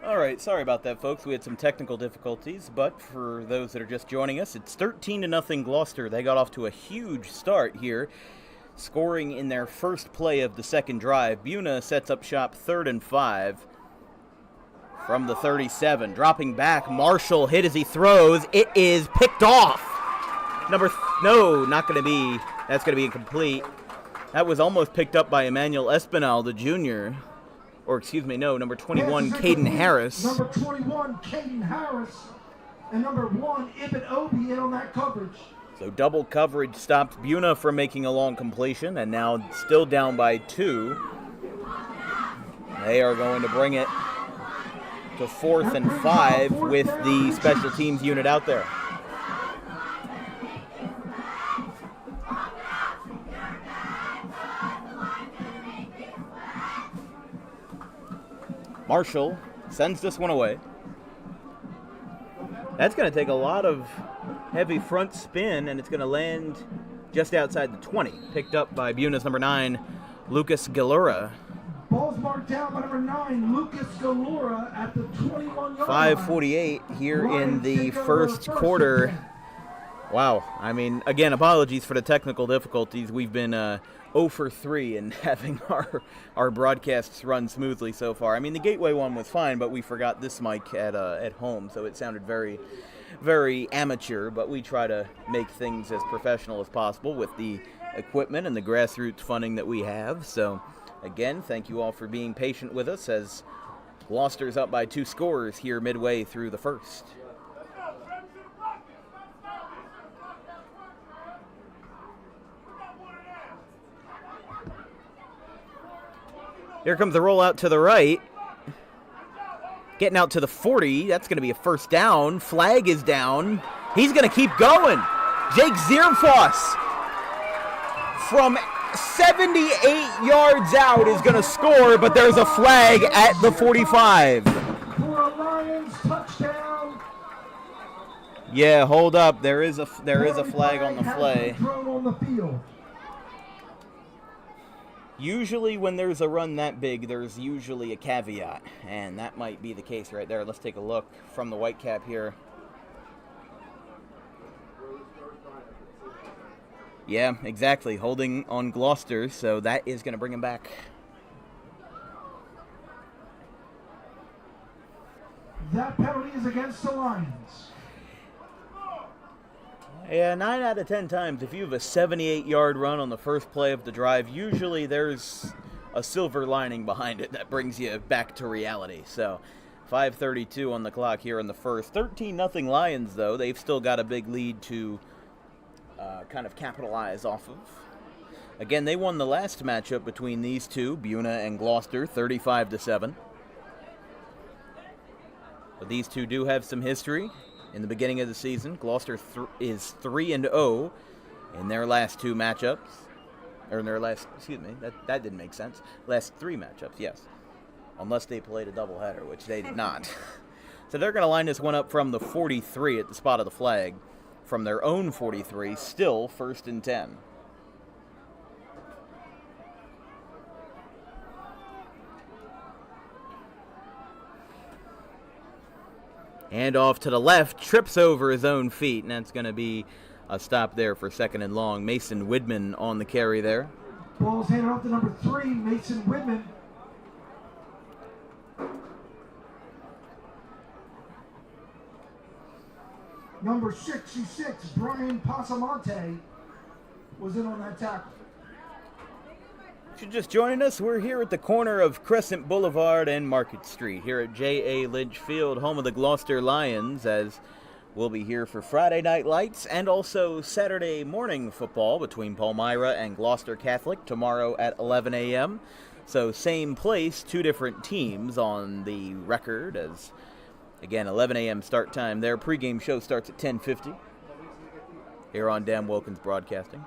All right, sorry about that, folks. We had some technical difficulties, but for those that are just joining us, it's 13-0 Gloucester. They got off to a huge start here, scoring in their first play of the second drive. Buena sets up shop 3rd and 5 from the 37. Dropping back, Marshall hit as he throws. It is picked off. No, not going to be. That's going to be incomplete. That was almost picked up by Emmanuel Espinal, the junior. Or, excuse me, no, number 21, Caden Harris. Number 21, Caden Harris. And number 1, Ibn Obi in on that coverage. So double coverage stopped Buena from making a long completion, and now still down by 2. They are going to bring it to 4th and 5 with the special teams unit out there. Marshall sends this one away. That's going to take a lot of heavy front spin, and it's going to land just outside the 20. Picked up by Buena's number 9, Lucas Galura. Ball's marked down by number 9, Lucas Galura at the 21-yard line. 5:48 here in the first quarter. Wow. I mean, again, apologies for the technical difficulties. We've been 0 for 3 in having our broadcasts run smoothly so far. I mean, the Gateway one was fine, but we forgot this mic at home, so it sounded very, very amateur. But we try to make things as professional as possible with the equipment and the grassroots funding that we have. So, again, thank you all for being patient with us as Gloucester's up by 2 scores here midway through the first. Here comes the rollout to the right. Getting out to the 40. That's going to be a first down. Flag is down. He's going to keep going. Jake Zierfoss from 78 yards out is going to score, but there's a flag at the 45. For a Lions touchdown. Yeah, hold up. There is a flag on the play. Thrown on the field. Usually when there's a run that big, there's usually a caveat, and that might be the case right there. Let's take a look from the white cap here. Yeah, exactly. Holding on Gloucester, so that is going to bring him back. That penalty is against the Lions. Yeah, 9 out of 10 times, if you have a 78-yard run on the first play of the drive, usually there's a silver lining behind it that brings you back to reality. So, 5:32 on the clock here in the first. 13-0 Lions, though. They've still got a big lead to kind of capitalize off of. Again, they won the last matchup between these two, Buena and Gloucester, 35-7. But these two do have some history. In the beginning of the season, Gloucester is 3-0 in their last 2 matchups. Or in their last, excuse me, that didn't make sense. Last 3 matchups, yes. Unless they played a doubleheader, which they did not. So they're going to line this one up from the 43 at the spot of the flag. From their own 43, still 1st and 10. And off to the left, trips over his own feet, and that's going to be a stop there for 2nd and long. Mason Widman on the carry there. Ball's handed off to number 3, Mason Widman. Number 66, Brian Pasamonte, was in on that tackle. If you're just joining us, we're here at the corner of Crescent Boulevard and Market Street here at J.A. Lynch Field, home of the Gloucester Lions, as we'll be here for Friday Night Lights and also Saturday morning football between Palmyra and Gloucester Catholic tomorrow at 11 a.m. So same place, 2 different teams on the record as, again, 11 a.m. start time. Their pregame show starts at 10:50 here on Dan Wilkins Broadcasting.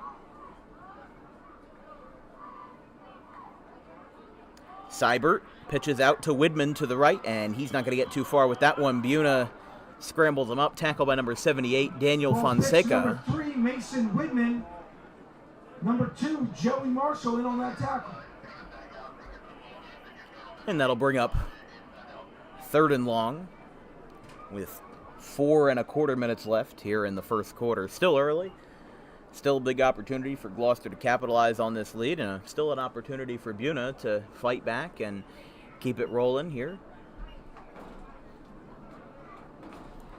Seibert pitches out to Widman to the right, and he's not going to get too far with that one. Buena scrambles him up, tackled by number 78, Daniel Fonseca. Number 3, Mason Widman. Number 2, Joey Marshall in on that tackle. And that'll bring up 3rd and long with 4 1/4 minutes left here in the first quarter. Still early. Still a big opportunity for Gloucester to capitalize on this lead, and still an opportunity for Buena to fight back and keep it rolling here.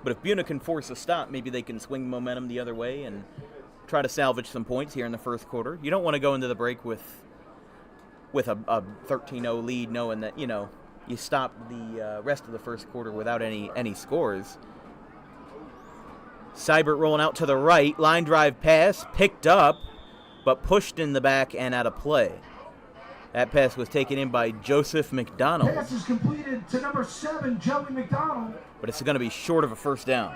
But if Buena can force a stop, maybe they can swing momentum the other way and try to salvage some points here in the first quarter. You don't want to go into the break with a 13-0 lead, knowing that, you stop the rest of the first quarter without any scores. Seibert rolling out to the right. Line drive pass, picked up, but pushed in the back and out of play. That pass was taken in by Joseph McDonald. Pass is completed to number 7, Joey McDonald. But it's going to be short of a first down.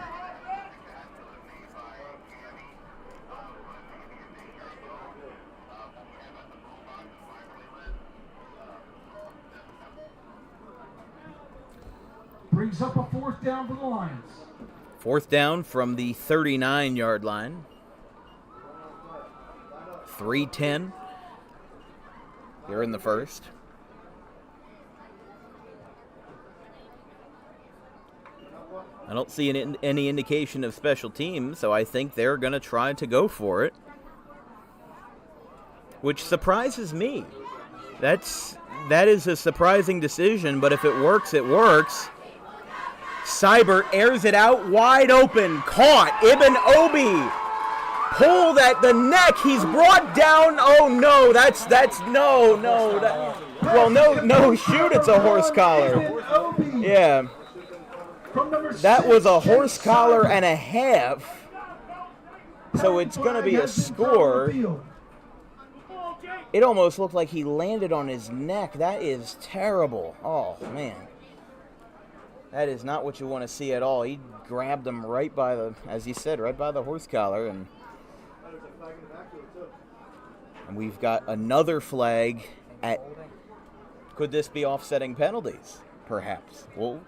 Brings up a 4th down for the Lions. 4th down from the 39-yard line. 3:10 here in the first. I don't see any indication of special teams, so I think they're going to try to go for it, which surprises me. That is a surprising decision, but if it works, it works. Seibert airs it out, wide open, caught. Ibn Obi pulled at the neck. He's brought down. Oh no, no, shoot, it's a horse collar. Yeah. That was a horse collar and a half. So it's going to be a score. It almost looked like he landed on his neck. That is terrible. Oh, man. That is not what you want to see at all. He grabbed him right by the, as you said, right by the horse collar. And we've got another flag at, could this be offsetting penalties? Perhaps. We'll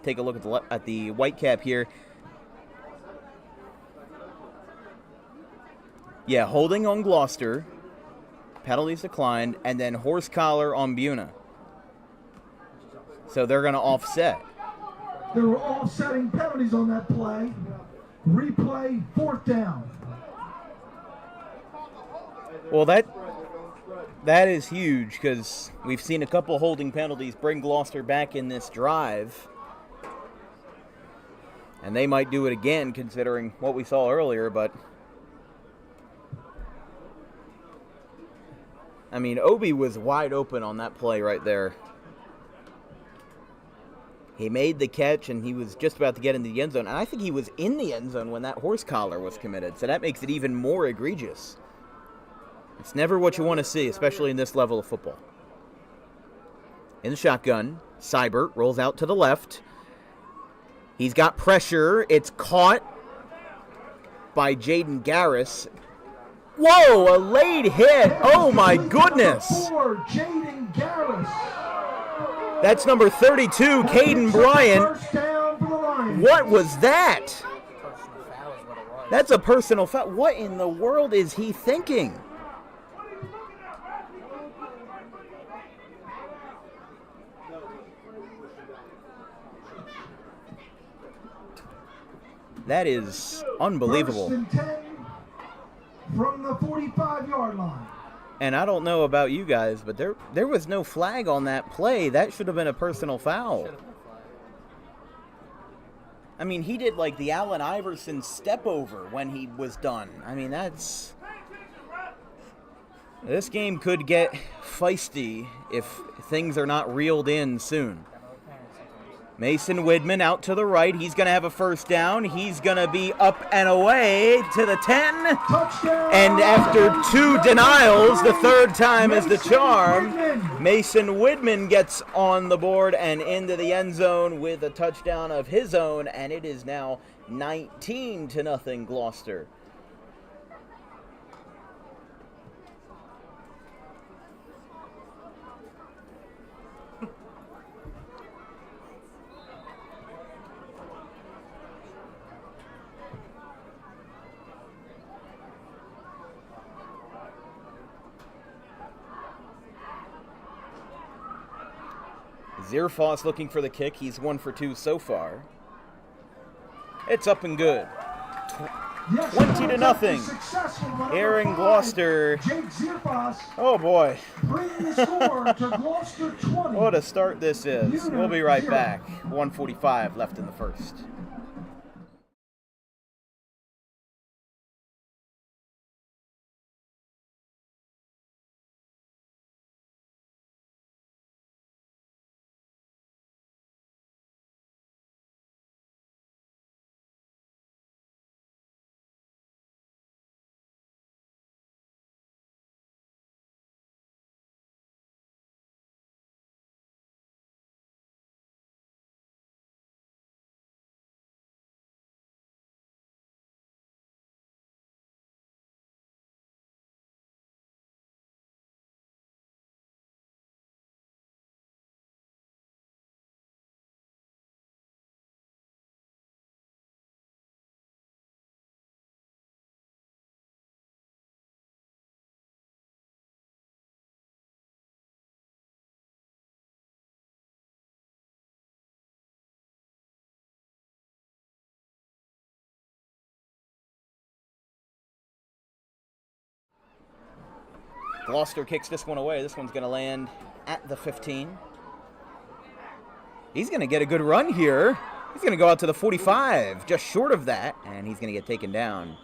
take a look at the white cap here. Yeah, holding on Gloucester. Penalties declined. And then horse collar on Buena. So they're going to offset. There were offsetting penalties on that play. Replay, 4th down. Well, that is huge because we've seen a couple holding penalties bring Gloucester back in this drive. And they might do it again considering what we saw earlier, but I mean, Obi was wide open on that play right there. He made the catch, and he was just about to get into the end zone. And I think he was in the end zone when that horse collar was committed, so that makes it even more egregious. It's never what you want to see, especially in this level of football. In the shotgun, Seibert rolls out to the left. He's got pressure. It's caught by Jaden Garris. Whoa, a late hit. Oh, my goodness. Jaden Garris. That's number 32, Caden Bryant. What was that? That's a personal foul. What in the world is he thinking? That is unbelievable. 1st and 10 from the 45-yard line. And I don't know about you guys, but there was no flag on that play. That should have been a personal foul. I mean, he did like the Allen Iverson step over when he was done. I mean, this game could get feisty if things are not reeled in soon. Mason Widman out to the right. He's going to have a first down. He's going to be up and away to the 10. Touchdown. And after 2 denials, the 3rd time is the charm. Mason Widman gets on the board and into the end zone with a touchdown of his own. And it is now 19-0 Gloucester. Zierfoss looking for the kick. He's 1 for 2 so far. It's up and good. 20-0. Here in Gloucester. Oh boy. What a start this is. We'll be right back. 1:45 left in the first. Gloucester kicks this one away. This one's going to land at the 15. He's going to get a good run here. He's going to go out to the 45, just short of that, and he's going to get taken down.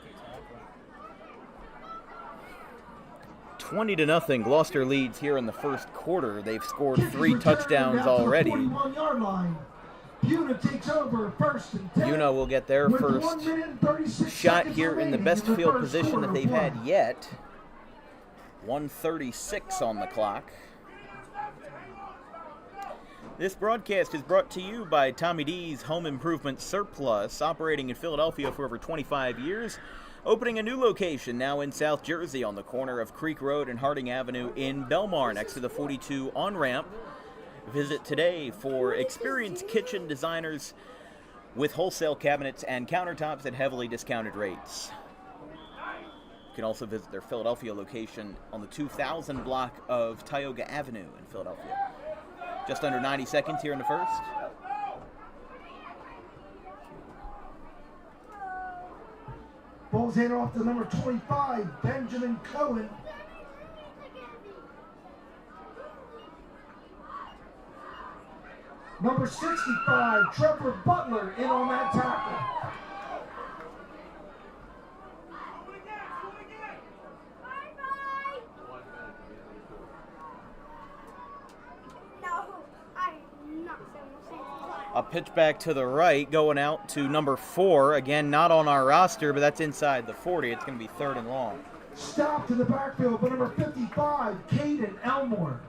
20-0. Gloucester leads here in the first quarter. They've scored 3 touchdowns already. Buena takes over first and 10. Buena will get their first shot here in the best field position that they've had yet. 1:36 on the clock. This broadcast is brought to you by Tommy D's Home Improvement Surplus, operating in Philadelphia for over 25 years, opening a new location now in South Jersey on the corner of Creek Road and Harding Avenue in Belmar, next to the 42 on-ramp. Visit today for experienced kitchen designers with wholesale cabinets and countertops at heavily discounted rates. You can also visit their Philadelphia location on the 2000 block of Tioga Avenue in Philadelphia. Just under 90 seconds here in the first. Ball's handed off to number 25, Benjamin Cohen. Number 65, Trevor Butler, in on that tackle. A pitch back to the right, going out to number 4. Again, not on our roster, but that's inside the 40. It's going to be 3rd and long. Stop to the backfield by number 55, Caden Elmore.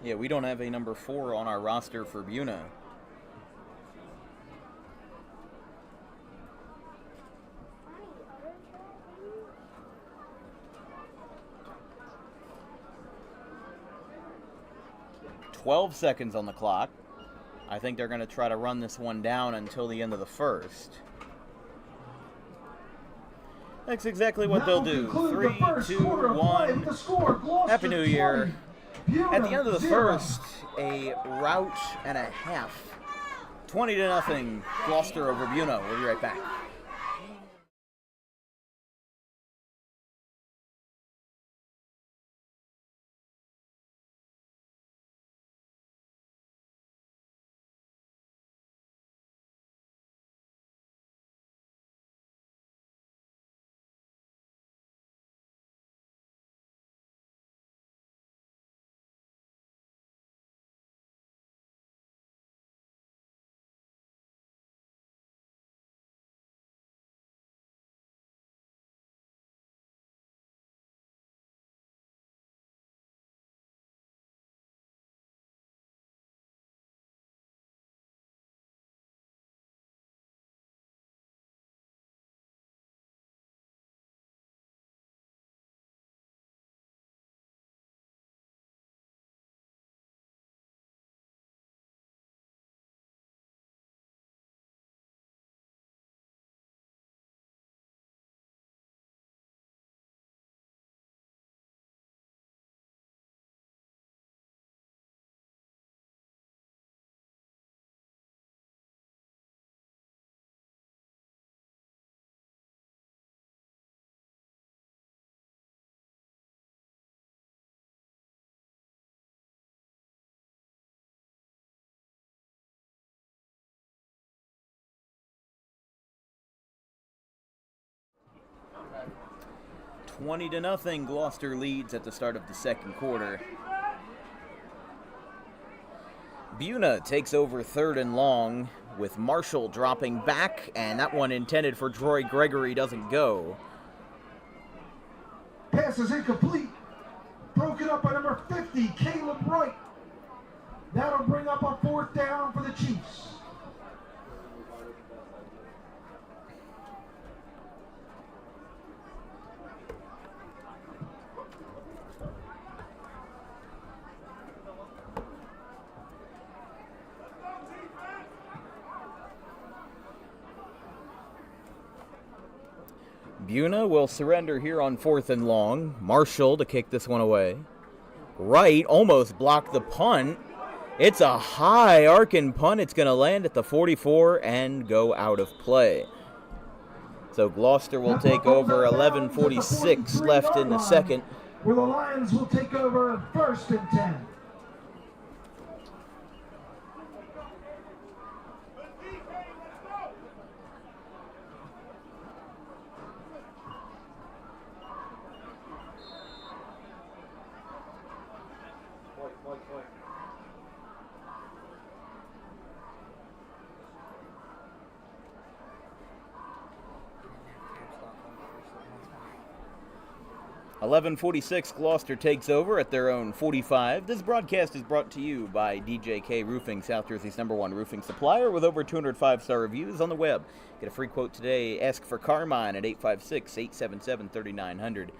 Yeah, we don't have a number 4 on our roster for Buena. $12 seconds on the clock. I think they're going to try to run this one down until the end of the first. That's exactly what they'll do. 3, 2, 1. Happy New Year. At the end of the first, a rout and a half. 20-0. Gloucester over Buena. We'll be right back. 20-0, Gloucester leads at the start of the second quarter. Buena takes over 3rd and long with Marshall dropping back, and that one intended for Troy Gregory doesn't go. Pass is incomplete. Broken up by number 50, Caleb Wright. That'll bring up a 4th down for the Chiefs. Buena will surrender here on 4th and long. Marshall to kick this one away. Wright almost blocked the punt. It's a high arcing punt. It's going to land at the 44 and go out of play. So Gloucester will take over. 11:46 left in the second. Where the Lions will take over 1st and 10. $11:46, Gloucester takes over at their own 45. This broadcast is brought to you by DJK Roofing, South Jersey's #1 roofing supplier with over 200 5-star reviews on the web. Get a free quote today. Ask for Carmine at 856-877-3900.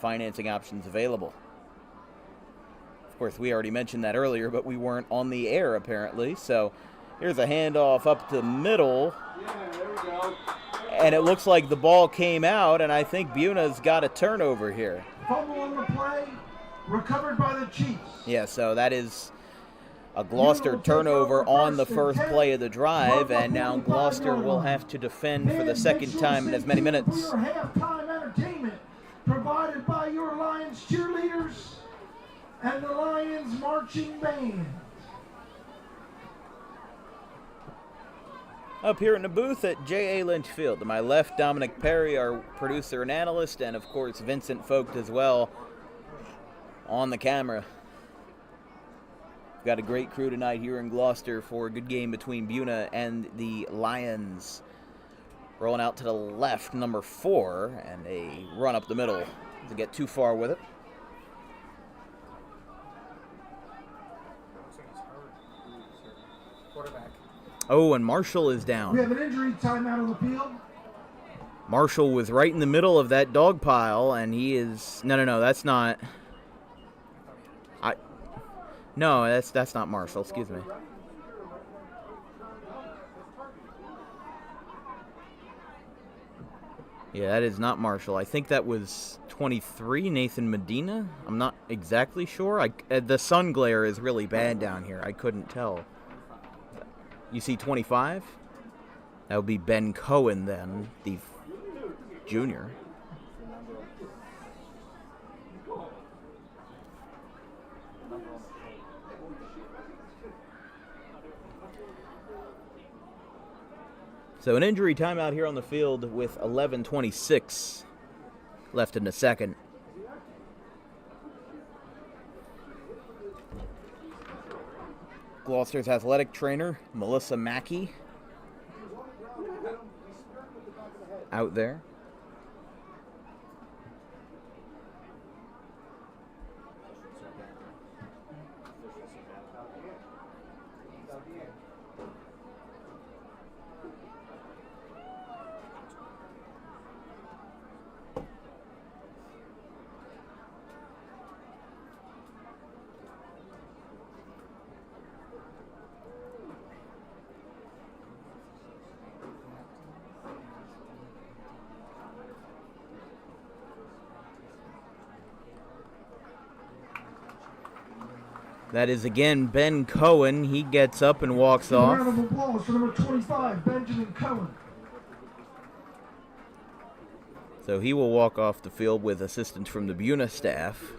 Financing options available. Of course, we already mentioned that earlier, but we weren't on the air apparently. So here's a handoff up the middle. Yeah, there we go. And it looks like the ball came out, and I think Buena's got a turnover here. Fumble on the play, recovered by the Chiefs. Yeah, so that is a Gloucester turnover on the first play of the drive, and now Gloucester will have to defend for the second time in as many minutes. For your halftime entertainment, provided by your Lions cheerleaders and the Lions marching band. Up here in the booth at J.A. Lynch Field. To my left, Dominic Perry, our producer and analyst, and of course Vincent Vogt as well on the camera. We've got a great crew tonight here in Gloucester for a good game between Buena and the Lions. Rolling out to the left, number 4, and a run up the middle to get too far with it. Quarterback. Oh, and Marshall is We down. have an injury timeout on the field. Marshall was right in the middle of that dog pile, and he is... No, that's not... No, that's not Marshall, excuse me. Yeah, that is not Marshall. I think that was 23, Nathan Medina. I'm not exactly sure. The sun glare is really bad down here. I couldn't tell. You see 25? That would be Ben Cohen then, the junior. So an injury timeout here on the field with 11:26 left in the second. Gloucester's athletic trainer, Melissa Mackey, out there. That is again Ben Cohen. He gets up and walks A round off. of applause for number 25, Benjamin Cohen. So he will walk off the field with assistance from the Buena staff.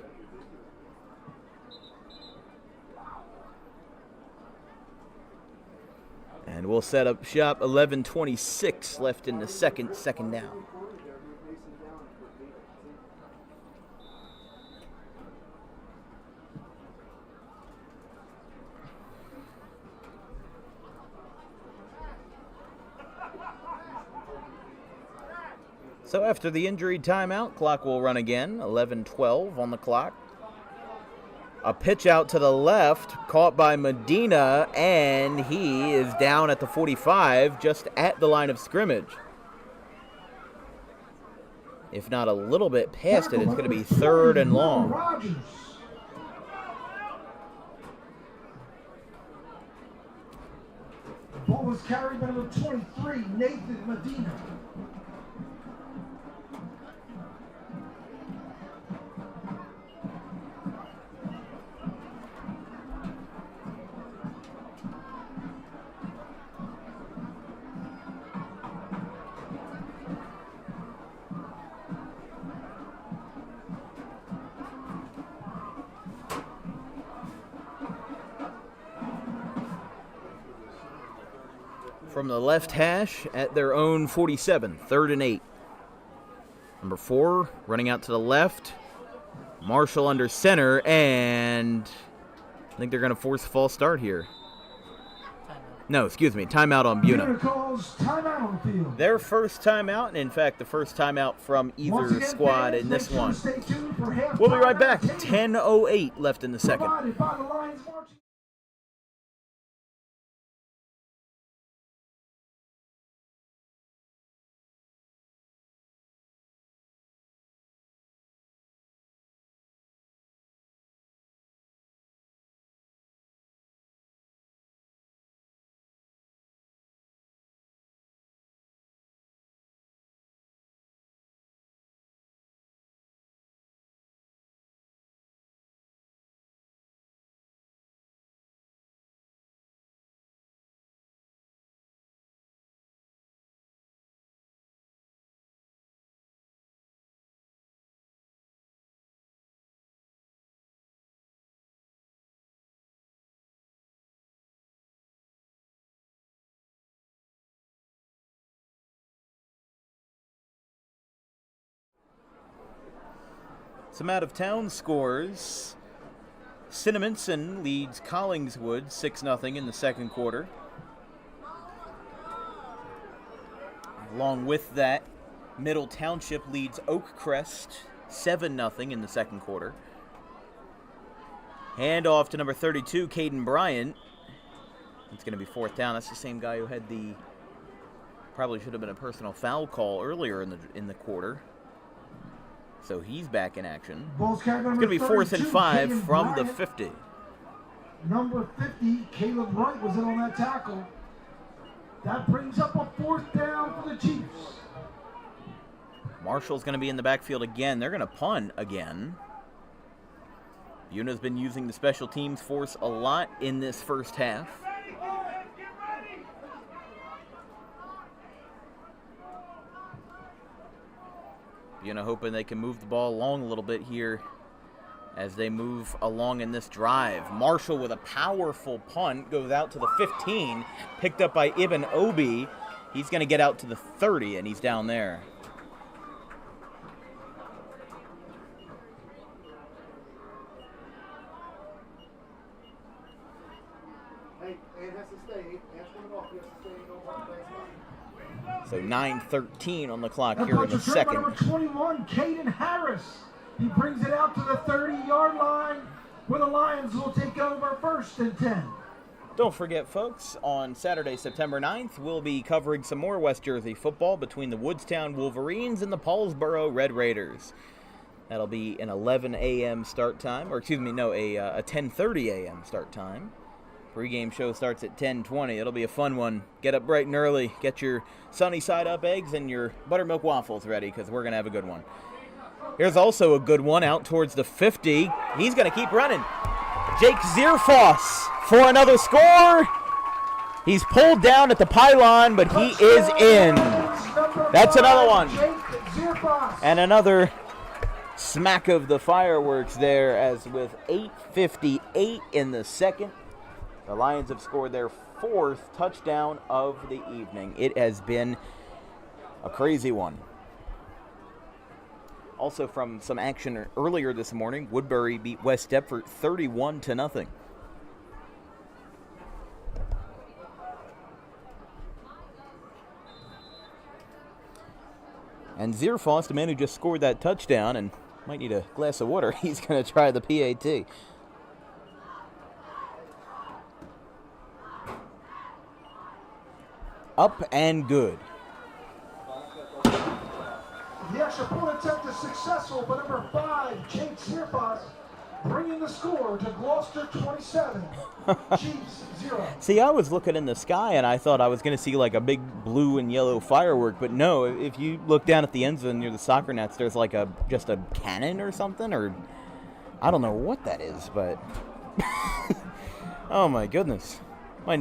And we'll set up shop. 11:26 left in the second down. So after the injury timeout, clock will run again. 11:12 on the clock. A pitch out to the left, caught by Medina, and he is down at the 45, just at the line of scrimmage. If not a little bit past it, it's going to be 3rd and long. The ball was carried by number 23, Nathan Medina. From the left hash at their own 47, 3rd and 8. Number 4 running out to the left. Marshall under center, and I think they're going to force a false start here. No, excuse me, timeout on Buena. Buena calls timeout on the field. Their first timeout, and in fact, the first timeout from either squad in this one. We'll be right back. 10:08 left in the second. Provided by the Lions marching. Some out-of-town scores. Cinnaminson leads Collingswood 6-0 in the second quarter. Along with that, Middle Township leads Oakcrest 7-0 in the second quarter. Handoff to number 32, Caden Bryant. It's going to be 4th down. That's the same guy who had the probably should have been a personal foul call earlier in the quarter. So he's back in action. It's going to be 4th and 5 from the 50. Number 50, Caleb Wright, was in on that tackle. That brings up a 4th down for the Chiefs. Marshall's going to be in the backfield again. They're going to punt again. Buena's been using the special teams force a lot in this first half. Buena hoping they can move the ball along a little bit here as they move along in this drive. Marshall with a powerful punt goes out to the 15, picked up by Ibn Obi. He's going to get out to the 30, and he's down there. So 9:13 on the clock here in the second. Number 21, Caden Harris. He brings it out to the 30-yard line where the Lions will take over 1st and 10. Don't forget, folks, on Saturday, September 9th, we'll be covering some more West Jersey football between the Woodstown Wolverines and the Paulsboro Red Raiders. That'll be an 11 a.m. start time, or excuse me, no, a 10:30 a.m. start time. Pre-game show starts at 10:20. It'll be a fun one. Get up bright and early. Get your sunny side up eggs and your buttermilk waffles ready because we're going to have a good one. Here's also a good one out towards the 50. He's going to keep running. Jake Zierfoss for another score. He's pulled down at the pylon, but he is in. That's another one. And another smack of the fireworks there, as with 8:58 in the second, the Lions have scored their 4th touchdown of the evening. It has been a crazy one. Also from some action earlier this morning, Woodbury beat West Deptford 31-0. And Zierfoss, the man who just scored that touchdown and might need a glass of water, he's going to try the PAT. Up and good. The extra point attempt is successful, but number 5, Jake Zierfoss, bringing the score to Gloucester 27, Chiefs 0. See, I was looking in the sky and I thought I was going to see like a big blue and yellow firework, but no, if you look down at the end zone near the soccer nets, there's like just a cannon or something, or I don't know what that is, but oh my goodness. Might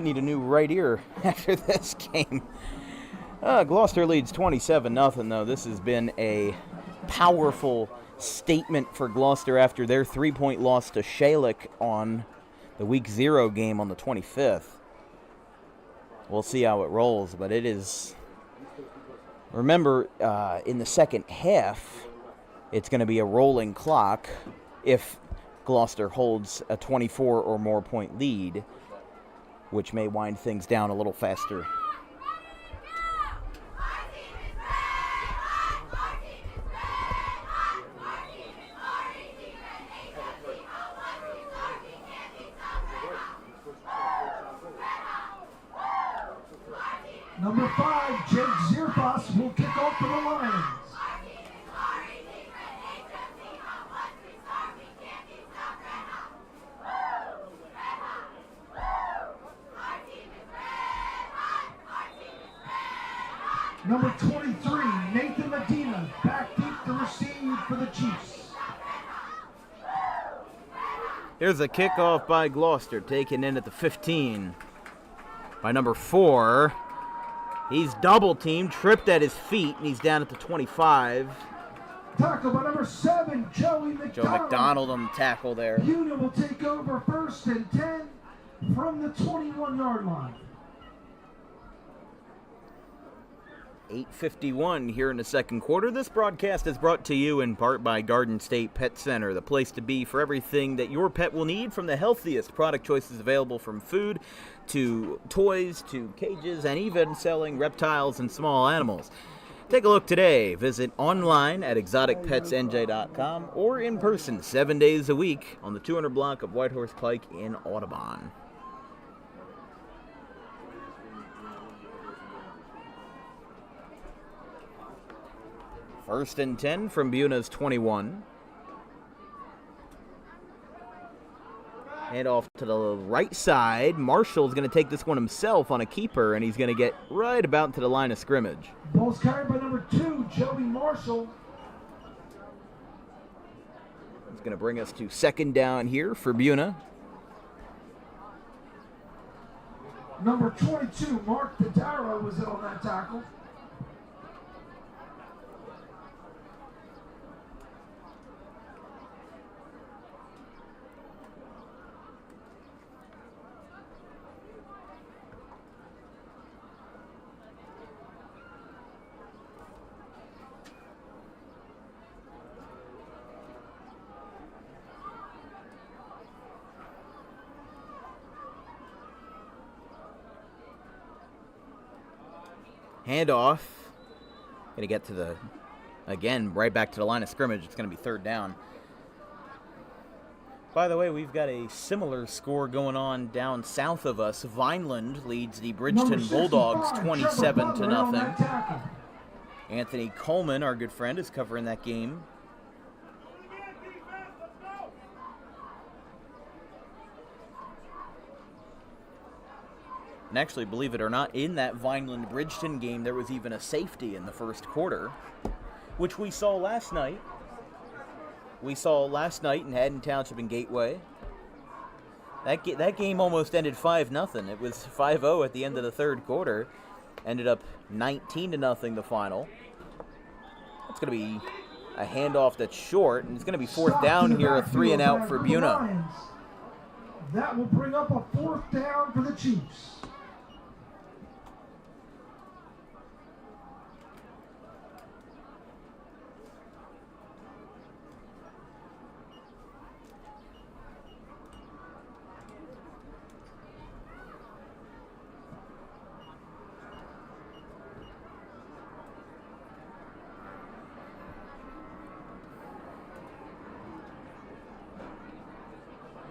need a new right ear after this game. Gloucester leads 27-0, though. This has been a powerful statement for Gloucester after their 3-point loss to Schalich on the Week 0 game on the 25th. We'll see how it rolls, but it is... Remember, in the second half, it's going to be a rolling clock if Gloucester holds a 24 or more point lead, which may wind things down a little faster. Number 5, Jake Zierfoss, will kick off for the Lions. Number 23, Nathan Medina, back deep to receive for the Chiefs. Here's a kickoff by Gloucester, taken in at the 15 by number 4. He's double-teamed, tripped at his feet, and he's down at the 25. Tackle by number 7, Joey McDonald. Joe McDonald on the tackle there. Buena will take over 1st and 10 from the 21-yard line. 8:51 here in the second quarter. This broadcast is brought to you in part by Garden State Pet Center, the place to be for everything that your pet will need, from the healthiest product choices available from food to toys to cages and even selling reptiles and small animals. Take a look today. Visit online at exoticpetsnj.com or in person 7 days a week on the 200 block of Whitehorse Pike in Audubon. First and 10 from Buena's 21. Hand off to the right side. Marshall's going to take this one himself on a keeper, and he's going to get right about to the line of scrimmage. Ball's carried by number 2, Joey Marshall. It's going to bring us to second down here for Buena. Number 22, Mark Dodaro, was in on that tackle. Handoff. Going to get to the, again, right back to the line of scrimmage. It's going to be third down. By the way, we've got a similar score going on down south of us. Vineland leads the Bridgeton Bulldogs 27-0. Anthony Coleman, our good friend, is covering that game. And actually, believe it or not, in that Vineland-Bridgeton game, there was even a safety in the first quarter, which we saw last night. We saw last night in Haddon Township and Gateway. That game almost ended 5-0. It was 5-0 at the end of the third quarter. Ended up 19-0 the final. It's going to be a handoff that's short, and it's going to be fourth down here, a 3-and-out for Buena. That will bring up a fourth down for the Chiefs.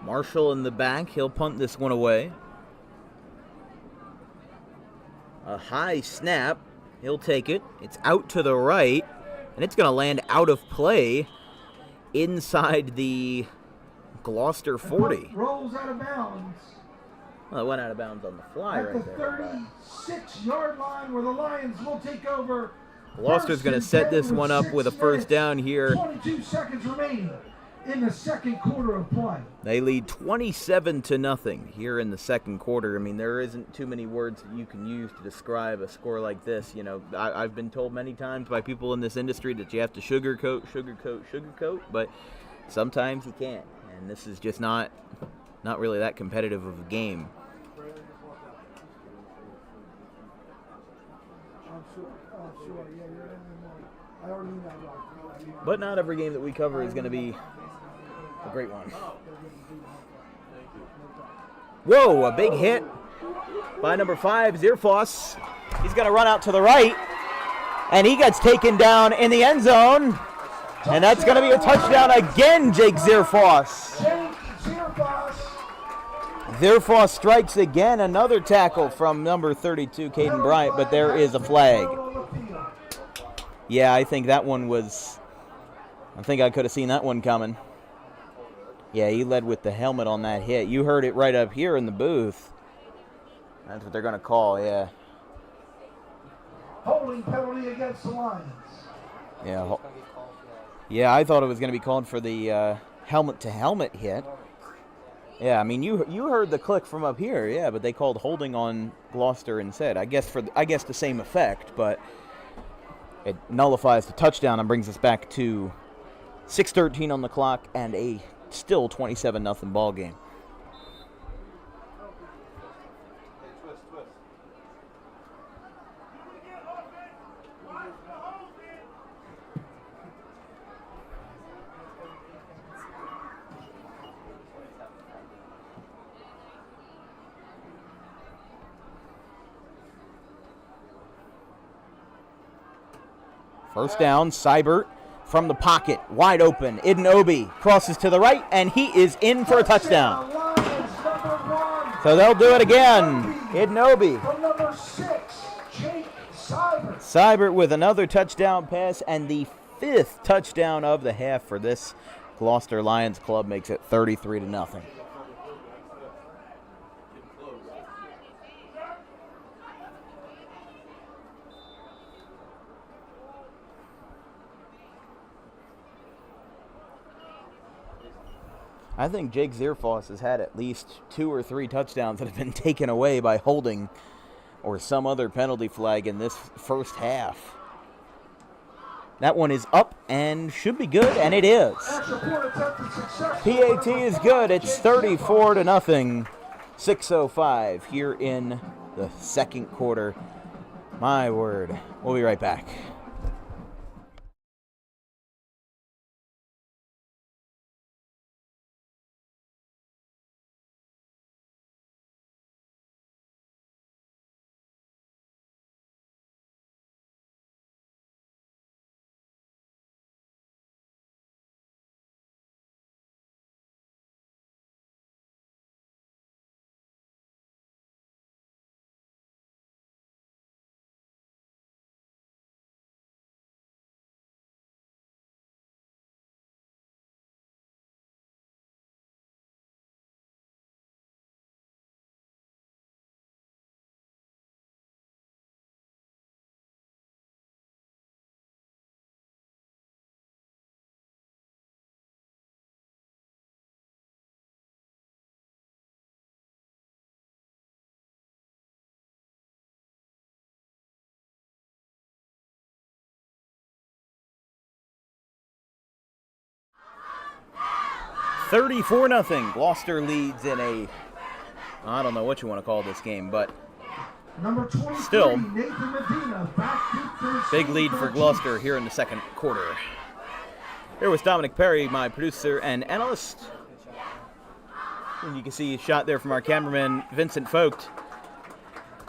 Marshall in the back. He'll punt this one away. A high snap. He'll take it. It's out to the right, and it's going to land out of play inside the Gloucester 40. Rolls out of bounds. Well, it went out of bounds on the fly right there. At the 36-yard line where the Lions will take over. Gloucester's going to set this one up with a first down here. 22 seconds remaining in the second quarter of play. They lead 27-0 here in the second quarter. I mean, there isn't too many words that you can use to describe a score like this. You know, I've been told many times by people in this industry that you have to sugarcoat, but sometimes you can't. And this is just not really that competitive of a game. But not every game that we cover is going to be a great one. Whoa, a big hit by number 5, Zierfoss. He's going to run out to the right, and he gets taken down in the end zone. And that's going to be a touchdown again, Jake Zierfoss. Zierfoss strikes again, another tackle from number 32, Caden Bryant, but there is a flag. Yeah, I think that one was, I think I could have seen that one coming. Yeah, he led with the helmet on that hit. You heard it right up here in the booth. That's what they're going to call, yeah. Holding penalty against the Lions. Yeah, yeah, I thought it was going to be called for the helmet-to-helmet hit. Yeah, I mean, you heard the click from up here, yeah, but they called holding on Gloucester instead. I guess the same effect, but it nullifies the touchdown and brings us back to 6:13 on the clock and a still 27-0 ball game. First down, Seibert from the pocket, wide open. Idenobi crosses to the right, and he is in for a touchdown. So they'll do it again. Idenobi. From number 6, Jake Seibert. Seibert with another touchdown pass, and the 5th touchdown of the half for this Gloucester Lions club makes it 33-0. I think Jake Zierfoss has had at least 2 or 3 touchdowns that have been taken away by holding or some other penalty flag in this first half. That one is up and should be good, and it is. PAT is good. It's 34-0. 6:05 here in the second quarter. My word. We'll be right back. $34-0. Gloucester leads in a, I don't know what you want to call this game, but still, big lead for Gloucester here in the second quarter. Here was Dominic Perry, my producer and analyst. And you can see a shot there from our cameraman, Vincent Vogt.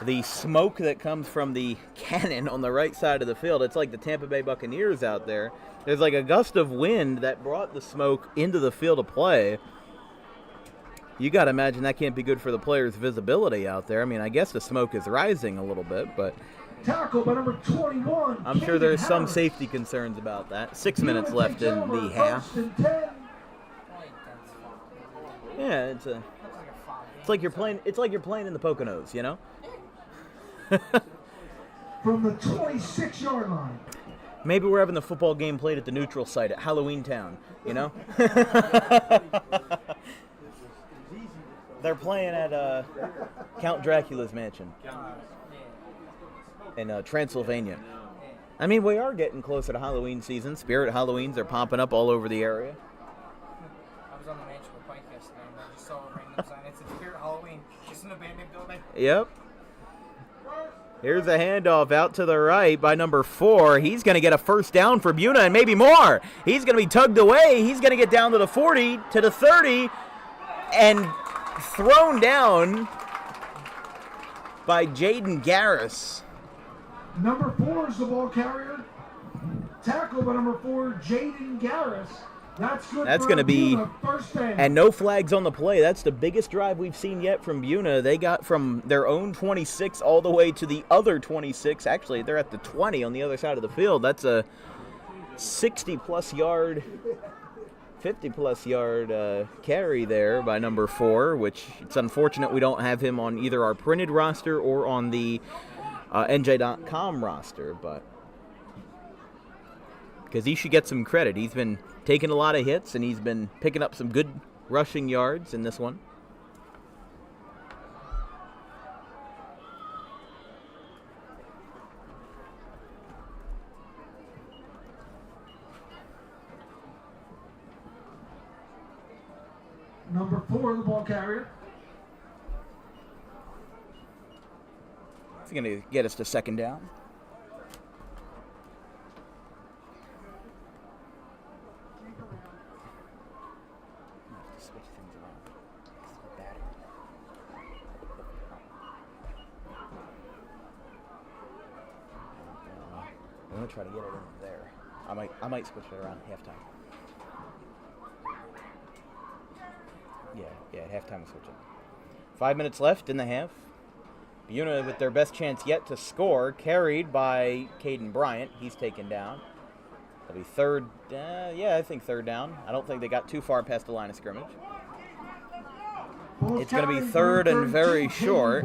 The smoke that comes from the cannon on the right side of the field, it's like the Tampa Bay Buccaneers out there. There's like a gust of wind that brought the smoke into the field of play. You got to imagine that can't be good for the players' visibility out there. I mean, I guess the smoke is rising a little bit, but Tackle by number 21. I'm sure there's some Harris. safety concerns about that. 6 Buena minutes left takes in over, the half. 1st and 10. Yeah, it's like you're playing. It's like you're playing in the Poconos, you know. From the 26-yard line. Maybe we're having the football game played at the neutral site at Halloween Town, you know? They're playing at Count Dracula's mansion in Transylvania. I mean, we are getting closer to Halloween season. Spirit Halloweens are popping up all over the area. I was on the mansion with Pike yesterday, and I just saw a random sign. It said Spirit Halloween, just an abandoned building. Yep. Here's a handoff out to the right by number 4. He's going to get a first down for Buena and maybe more. He's going to be tugged away. He's going to get down to the 40, to the 30, and thrown down by Jaden Garris. Number 4 is the ball carrier. Tackle by number 4, Jaden Garris. That's good. That's for going to be, Buena, first down. and no flags on the play. That's the biggest drive we've seen yet from Buena. They got from their own 26 all the way to the other 26. Actually, they're at the 20 on the other side of the field. That's a 60-plus yard, 50-plus yard carry there by number 4, which it's unfortunate we don't have him on either our printed roster or on the NJ.com roster, but because he should get some credit. He's been taking a lot of hits, and he's been picking up some good rushing yards in this one. Number 4, the ball carrier. It's going to get us to second down. I'm going to try to get it in there. I might switch it around at halftime. Yeah, at halftime we'll switch it. 5 minutes left in the half. Buena with their best chance yet to score, carried by Caden Bryant. He's taken down. It'll be third, I think third down. I don't think they got too far past the line of scrimmage. It's going to be third and very short.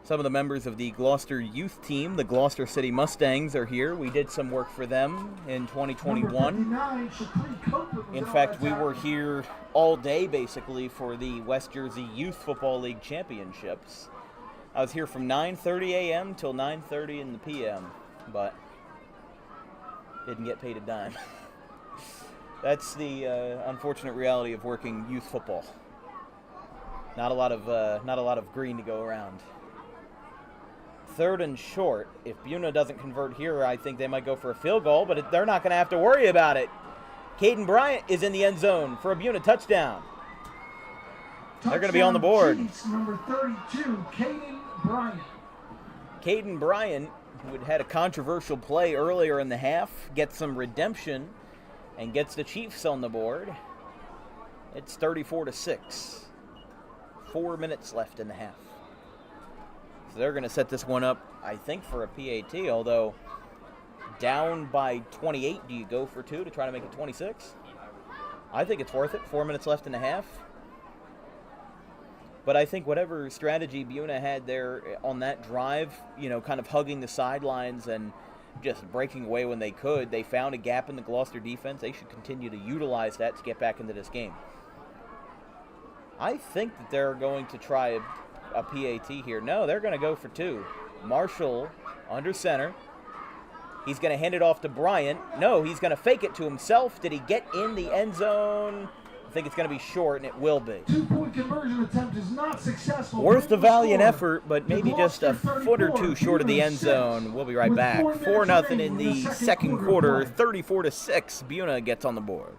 Some of the members of the Gloucester youth team, the Gloucester City Mustangs, are here. We did some work for them in 2021. In fact, we were here all day, basically, for the West Jersey Youth Football League Championships. I was here from 9:30 a.m. till 9:30 in the p.m., but didn't get paid a dime. That's the unfortunate reality of working youth football. Not a lot of green to go around. Third and short. If Buena doesn't convert here, I think they might go for a field goal, but they're not going to have to worry about it. Caden Bryant is in the end zone for a Buena touchdown. They're going to be on the board. Chiefs, number 32, Caden Bryant. Caden Bryant, who had a controversial play earlier in the half, gets some redemption and gets the Chiefs on the board. It's 34-6. 4 minutes left in the half. So they're going to set this one up, I think, for a PAT, although down by 28, do you go for 2 to try to make it 26? I think it's worth it. 4 minutes left in the half. But I think whatever strategy Buena had there on that drive, kind of hugging the sidelines and just breaking away when they could, they found a gap in the Gloucester defense. They should continue to utilize that to get back into this game. I think that they're going to try a PAT here. No, they're going to go for 2. Marshall under center. He's going to hand it off to Bryant. No, he's going to fake it to himself. Did he get in the end zone? I think it's going to be short, and it will be. 2-point conversion attempt is not successful. Worth the valiant effort, but maybe just a foot or 2 short of the end zone. We'll be right back. 4-0 in the second quarter. 34-6. Buena gets on the board.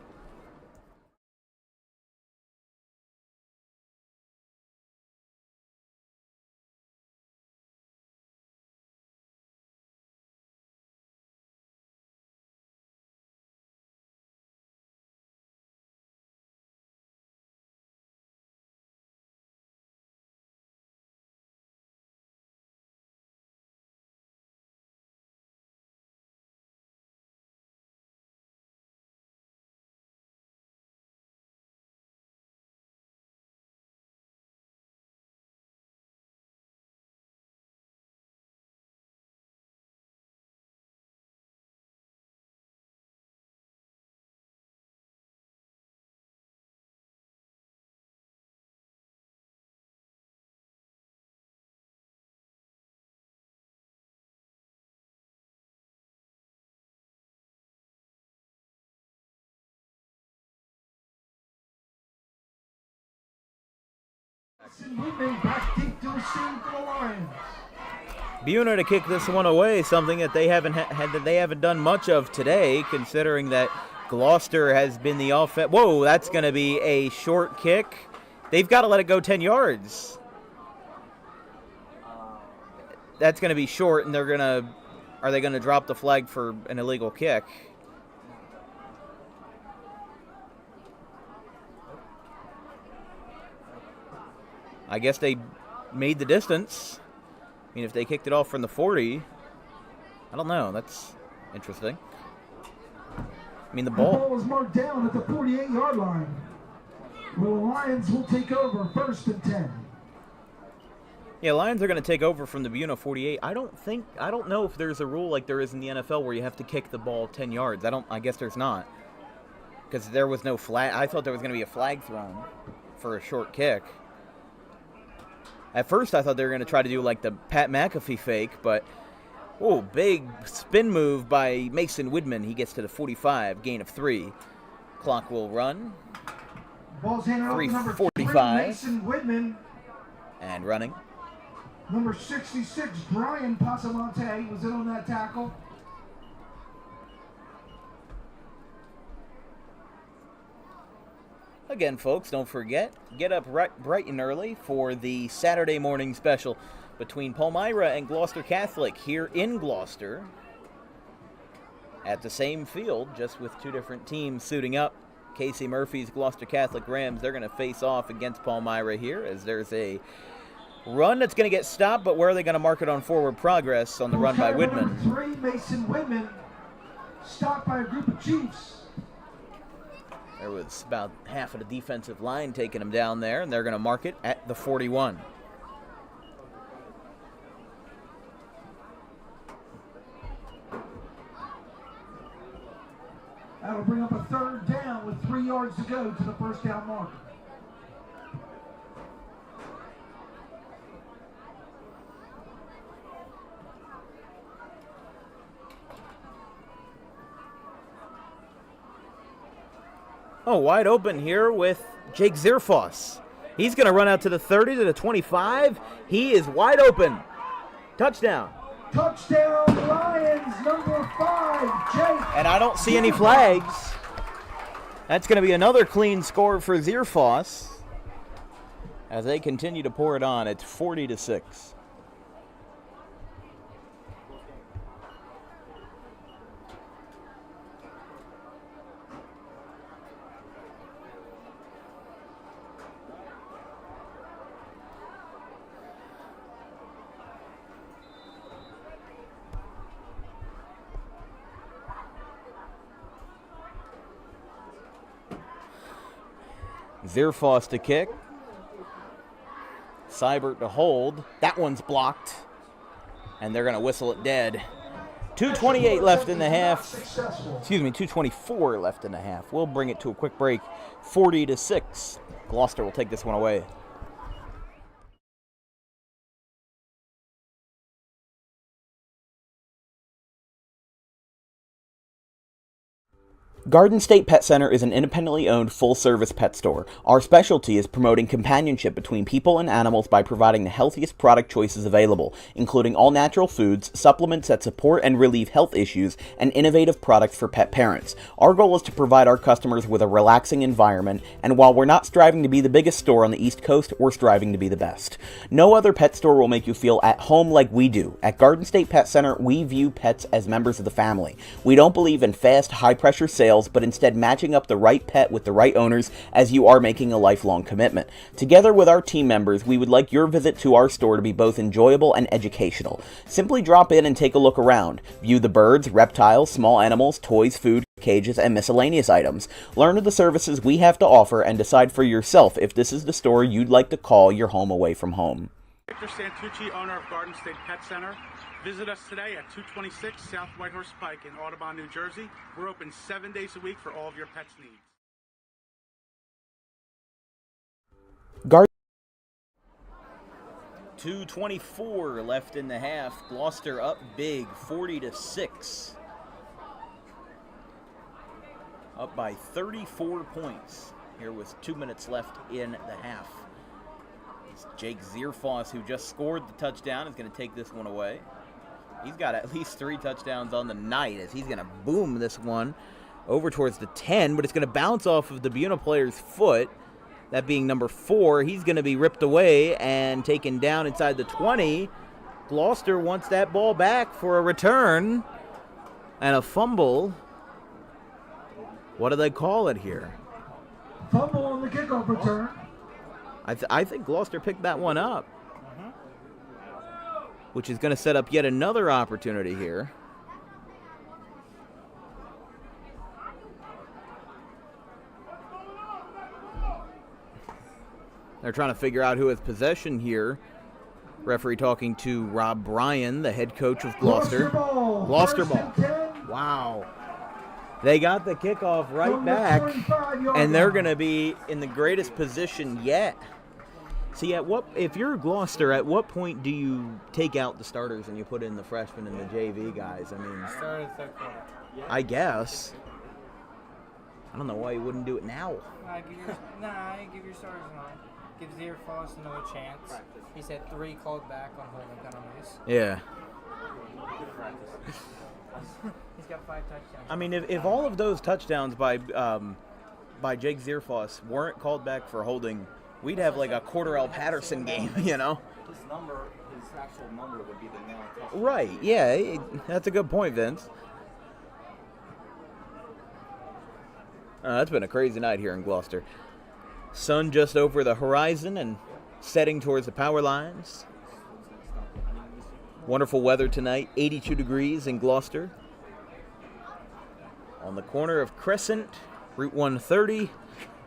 Mason Whitman back deep to receive for the Lions. Buena to kick this one away, something that they haven't done much of today, considering that Gloucester has been the offense. Whoa, that's going to be a short kick. They've got to let it go 10 yards. That's going to be short, and are they going to drop the flag for an illegal kick? I guess they made the distance. I mean, if they kicked it off from the 40, I don't know. That's interesting. I mean, the ball was marked down at the 48-yard line. Well, the Lions will take over 1st and 10. Yeah, Lions are going to take over from the Buena 48. I don't know if there's a rule like there is in the NFL where you have to kick the ball 10 yards. I guess there's not. Because there was no flag. I thought there was going to be a flag thrown for a short kick. At first, I thought they were going to try to do like the Pat McAfee fake, but big spin move by Mason Whitman. He gets to the 45, gain of 3. Clock will run. Ball's handed off to number 3:45. Mason Whitman. And running. Number 66, Brian Pasamonte was in on that tackle. Again, folks, don't forget, get up bright and early for the Saturday morning special between Palmyra and Gloucester Catholic here in Gloucester at the same field, just with two different teams suiting up. Casey Murphy's Gloucester Catholic Rams, they're going to face off against Palmyra here as there's a run that's going to get stopped, but where are they going to mark it on forward progress on the run by Whitman? Number 3, Mason Whitman, stopped by a group of Chiefs. There was about half of the defensive line taking him down there, and they're going to mark it at the 41. That'll bring up a 3rd down with 3 yards to go to the 1st down marker. Oh, wide open here with Jake Zierfoss. He's going to run out to the 30 to the 25. He is wide open. Touchdown. Touchdown, Lions, number 5, Jake. And I don't see any flags. That's going to be another clean score for Zierfoss as they continue to pour it on. It's 40-6. Zierfoss to kick. Seibert to hold. That one's blocked. And they're going to whistle it dead. 2:28 left in the half. Excuse me, 2:24 left in the half. We'll bring it to a quick break. 40-6. Gloucester will take this one away. Garden State Pet Center is an independently owned full-service pet store. Our specialty is promoting companionship between people and animals by providing the healthiest product choices available, including all-natural foods, supplements that support and relieve health issues, and innovative products for pet parents. Our goal is to provide our customers with a relaxing environment, and while we're not striving to be the biggest store on the East Coast, we're striving to be the best. No other pet store will make you feel at home like we do. At Garden State Pet Center, we view pets as members of the family. We don't believe in fast, high-pressure sales, but instead matching up the right pet with the right owners, as you are making a lifelong commitment. Together with our team members, we would like your visit to our store to be both enjoyable and educational. Simply drop in and take a look around. View the birds, reptiles, small animals, toys, food, cages, and miscellaneous items. Learn of the services we have to offer and decide for yourself if this is the store you'd like to call your home away from home. Victor Santucci, owner of Garden State Pet Center. Visit us today at 226 South Whitehorse Pike in Audubon, New Jersey. We're open 7 days a week for all of your pets' needs. 2:24 left in the half. Gloucester up big, 40-6. Up by 34 points here with 2 minutes left in the half. It's Jake Zierfoss, who just scored the touchdown, is going to take this one away. He's got at least 3 touchdowns on the night as he's going to boom this one over towards the 10, but it's going to bounce off of the Buena player's foot, that being number 4. He's going to be ripped away and taken down inside the 20. Gloucester wants that ball back for a return and a fumble. What do they call it here? Fumble on the kickoff return. I think Gloucester picked that one up, which is going to set up yet another opportunity here. They're trying to figure out who has possession here. Referee talking to Rob Bryan, the head coach of Gloucester. Gloucester ball. Wow. They got the kickoff right back, and they're going to be in the greatest position yet. See, if you're Gloucester, at what point do you take out the starters and you put in the freshmen and the JV guys? I mean, Started third quarter. I guess. I don't know why you wouldn't do it now. Give your starters a line. Give Zierfoss another chance. He's had 3 called back on holding penalties. Yeah. He's got 5 touchdowns. I mean, if all of those touchdowns by Jake Zierfoss weren't called back for holding, we'd have like a Cordarrelle Patterson game, you know? His actual number would be the now. Right, yeah, that's a good point, Vince. That's been a crazy night here in Gloucester. Sun just over the horizon and setting towards the power lines. Wonderful weather tonight, 82 degrees in Gloucester. On the corner of Crescent, Route 130,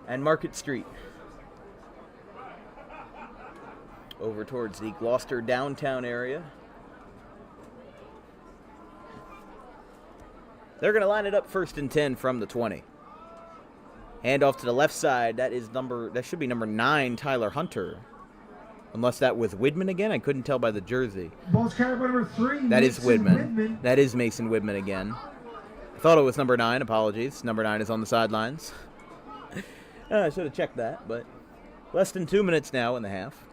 and Market Street. Over towards the Gloucester downtown area. They're going to line it up 1st and 10 from the 20. Hand off to the left side. That should be number 9, Tyler Hunter. Unless that was Widman again. I couldn't tell by the jersey. Ball's carried by number 3. That is Widman. That is Mason Widman again. I thought it was number 9. Apologies. Number 9 is on the sidelines. I should have checked that, but less than 2 minutes now in the half.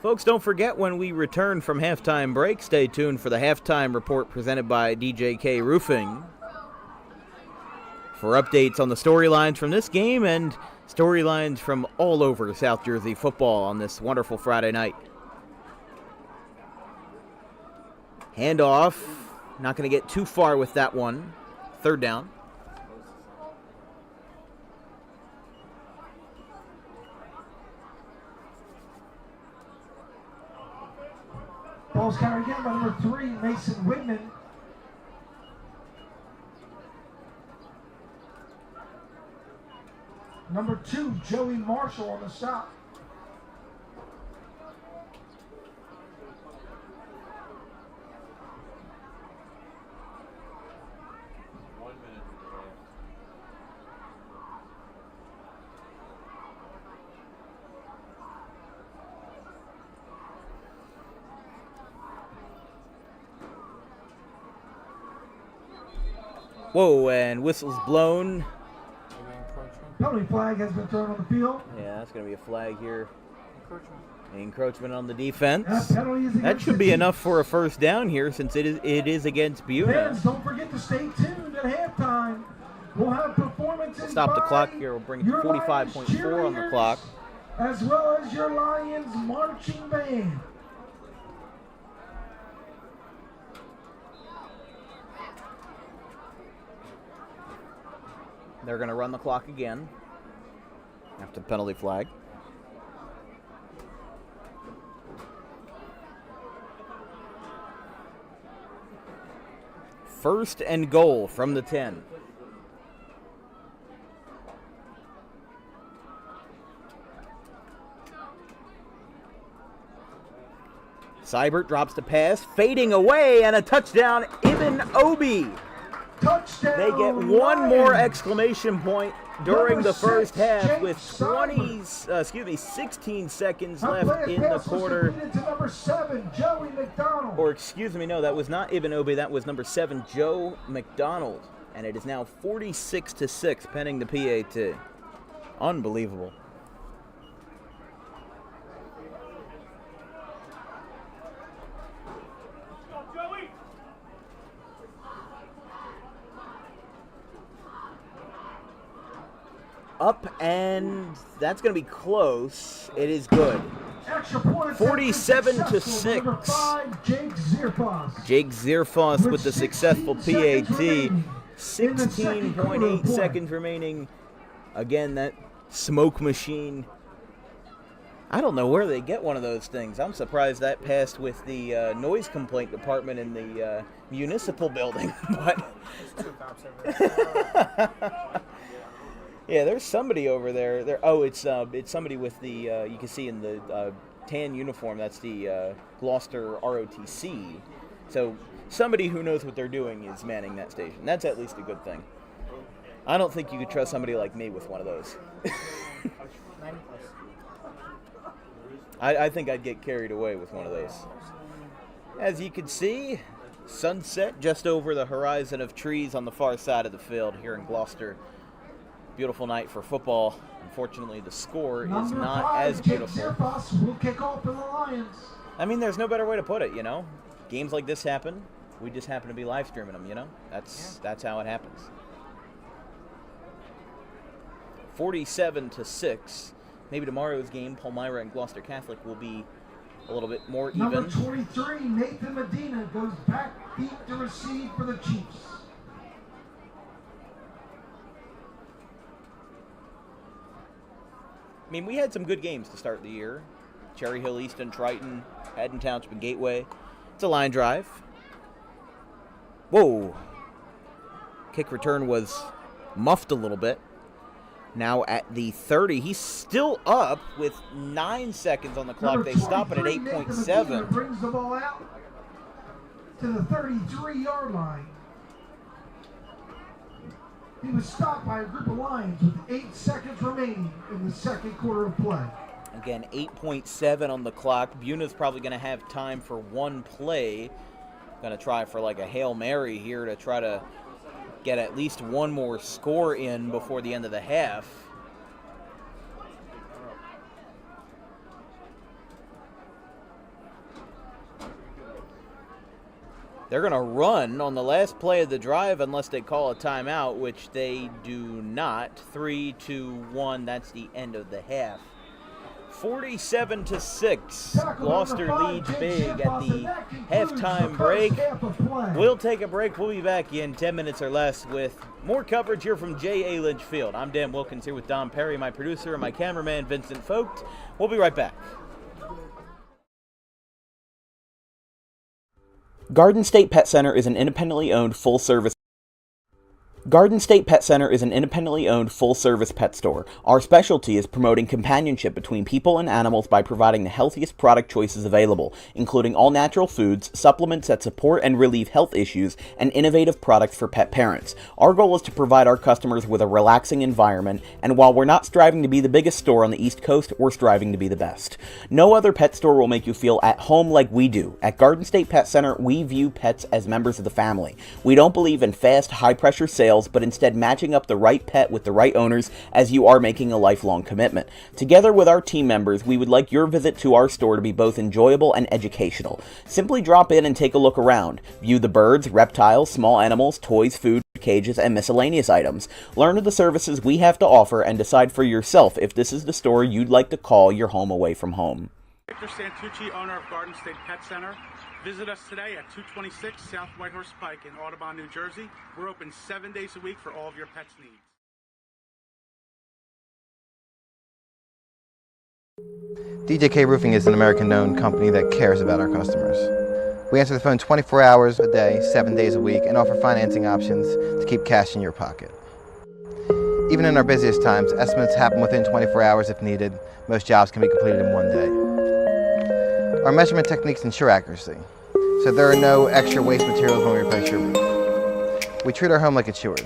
Folks, don't forget when we return from halftime break, stay tuned for the halftime report presented by DJK Roofing. For updates on the storylines from this game and storylines from all over South Jersey football on this wonderful Friday night. Handoff. Not going to get too far with that one. 3rd down. Ball's carried again by number 3, Mason Widman. Number 2, Joey Marshall on the stop. Whoa, and whistle's blown. Penalty flag has been thrown on the field. Yeah, that's going to be a flag here. Encroachment. Encroachment on the defense. That penalty is That against should the be team. enough for a 1st down here since it is against Buena. Fans, don't forget to stay tuned at halftime. We'll have performances Stop the by clock here. We'll bring it to your 45.4 on the Lions clock. as well as your Lions marching band. They're going to run the clock again after the penalty flag. First and goal from the 10. Seibert drops the pass, fading away, and a touchdown, Ibn Obi. Touchdown. They get one more Lions. exclamation point during Number the first 6, half Jake with Seibert. 16 seconds That left play in the pass was quarter. completed to number 7, Joey McDonald. Or no, that was not Ibn Obi, that was number 7, Joe McDonald. And it is now 46-6 pending the PAT. Unbelievable. up, and that's going to be close. It is good. Extra point attempt 47 to successful by number 6. 5, Jake Zierfoss. Jake Zierfoss with the successful 16 seconds PAT. remaining in the second quarter of 16.8 play. seconds remaining. Again, that smoke machine. I don't know where they get one of those things. I'm surprised that passed with the noise complaint department in the municipal building. But There's 2 cops over there. yeah, there's somebody over there. It's somebody with the you can see in the tan uniform. That's the Gloucester ROTC. So somebody who knows what they're doing is manning that station. That's at least a good thing. I don't think you could trust somebody like me with one of those. 90 plus. I think I'd get carried away with one of those. As you can see, sunset just over the horizon of trees on the far side of the field here in Gloucester. Beautiful night for football. Unfortunately, the score is Number not 5, as Jake beautiful. Zierfoss will kick off for the Lions. I mean, there's no better way to put it, you know? Games like this happen. We just happen to be live streaming them, you know? That's how it happens. 47 to 6. Maybe tomorrow's game, Palmyra and Gloucester Catholic, will be a little bit more even. Number 23, Nathan Medina, goes back deep to receive for the Chiefs. I mean, we had some good games to start the year. Cherry Hill, Easton, Triton, Haddon Township, and Gateway. It's a line drive. Whoa. Kick return was muffed a little bit. Now at the 30, he's still up with 9 seconds on the clock. They stop it at 8.7. Brings the ball out to the 33-yard line. He was stopped by a group of Lions with 8 seconds remaining in the second quarter of play. Again, 8.7 on the clock. Buna's probably going to have time for one play. Going to try for like a Hail Mary here to try to get at least one more score in before the end of the half. They're going to run on the last play of the drive unless they call a timeout, which they do not. 3, 2, 1, that's the end of the half. 47 to 6. Gloucester leads big at the halftime break. We'll take a break. We'll be back in 10 minutes or less with more coverage here from J.A. Lynch Field. I'm Dan Wilkins here with Don Perry, my producer, and my cameraman, Vincent Vogt. We'll be right back. Garden State Pet Center is an independently owned full-service full-service pet store. Our specialty is promoting companionship between people and animals by providing the healthiest product choices available, including all-natural foods, supplements that support and relieve health issues, and innovative products for pet parents. Our goal is to provide our customers with a relaxing environment, and while we're not striving to be the biggest store on the East Coast, we're striving to be the best. No other pet store will make you feel at home like we do. At Garden State Pet Center, we view pets as members of the family. We don't believe in fast, high-pressure sales, but instead matching up the right pet with the right owners, as you are making a lifelong commitment. Together with our team members, we would like your visit to our store to be both enjoyable and educational. Simply drop in and take a look around. View the birds, reptiles, small animals, toys, food, cages, and miscellaneous items. Learn of the services we have to offer and decide for yourself if this is the store you'd like to call your home away from home. Victor Santucci, owner of Garden State Pet Center. Visit us today at 226 South Whitehorse Pike in Audubon, New Jersey. We're open 7 days a week for all of your pets' needs. DJK Roofing is an American-known company that cares about our customers. We answer the phone 24 hours a day, 7 days a week, and offer financing options to keep cash in your pocket. Even in our busiest times, estimates happen within 24 hours if needed. Most jobs can be completed in 1 day. Our measurement techniques ensure accuracy, so there are no extra waste materials when we replace your roof. We treat our home like it's yours.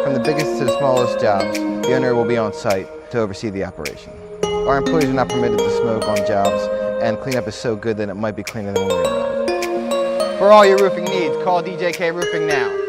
From the biggest to the smallest jobs, the owner will be on site to oversee the operation. Our employees are not permitted to smoke on jobs, and cleanup is so good that it might be cleaner than when we arrive. For all your roofing needs, call DJK Roofing now.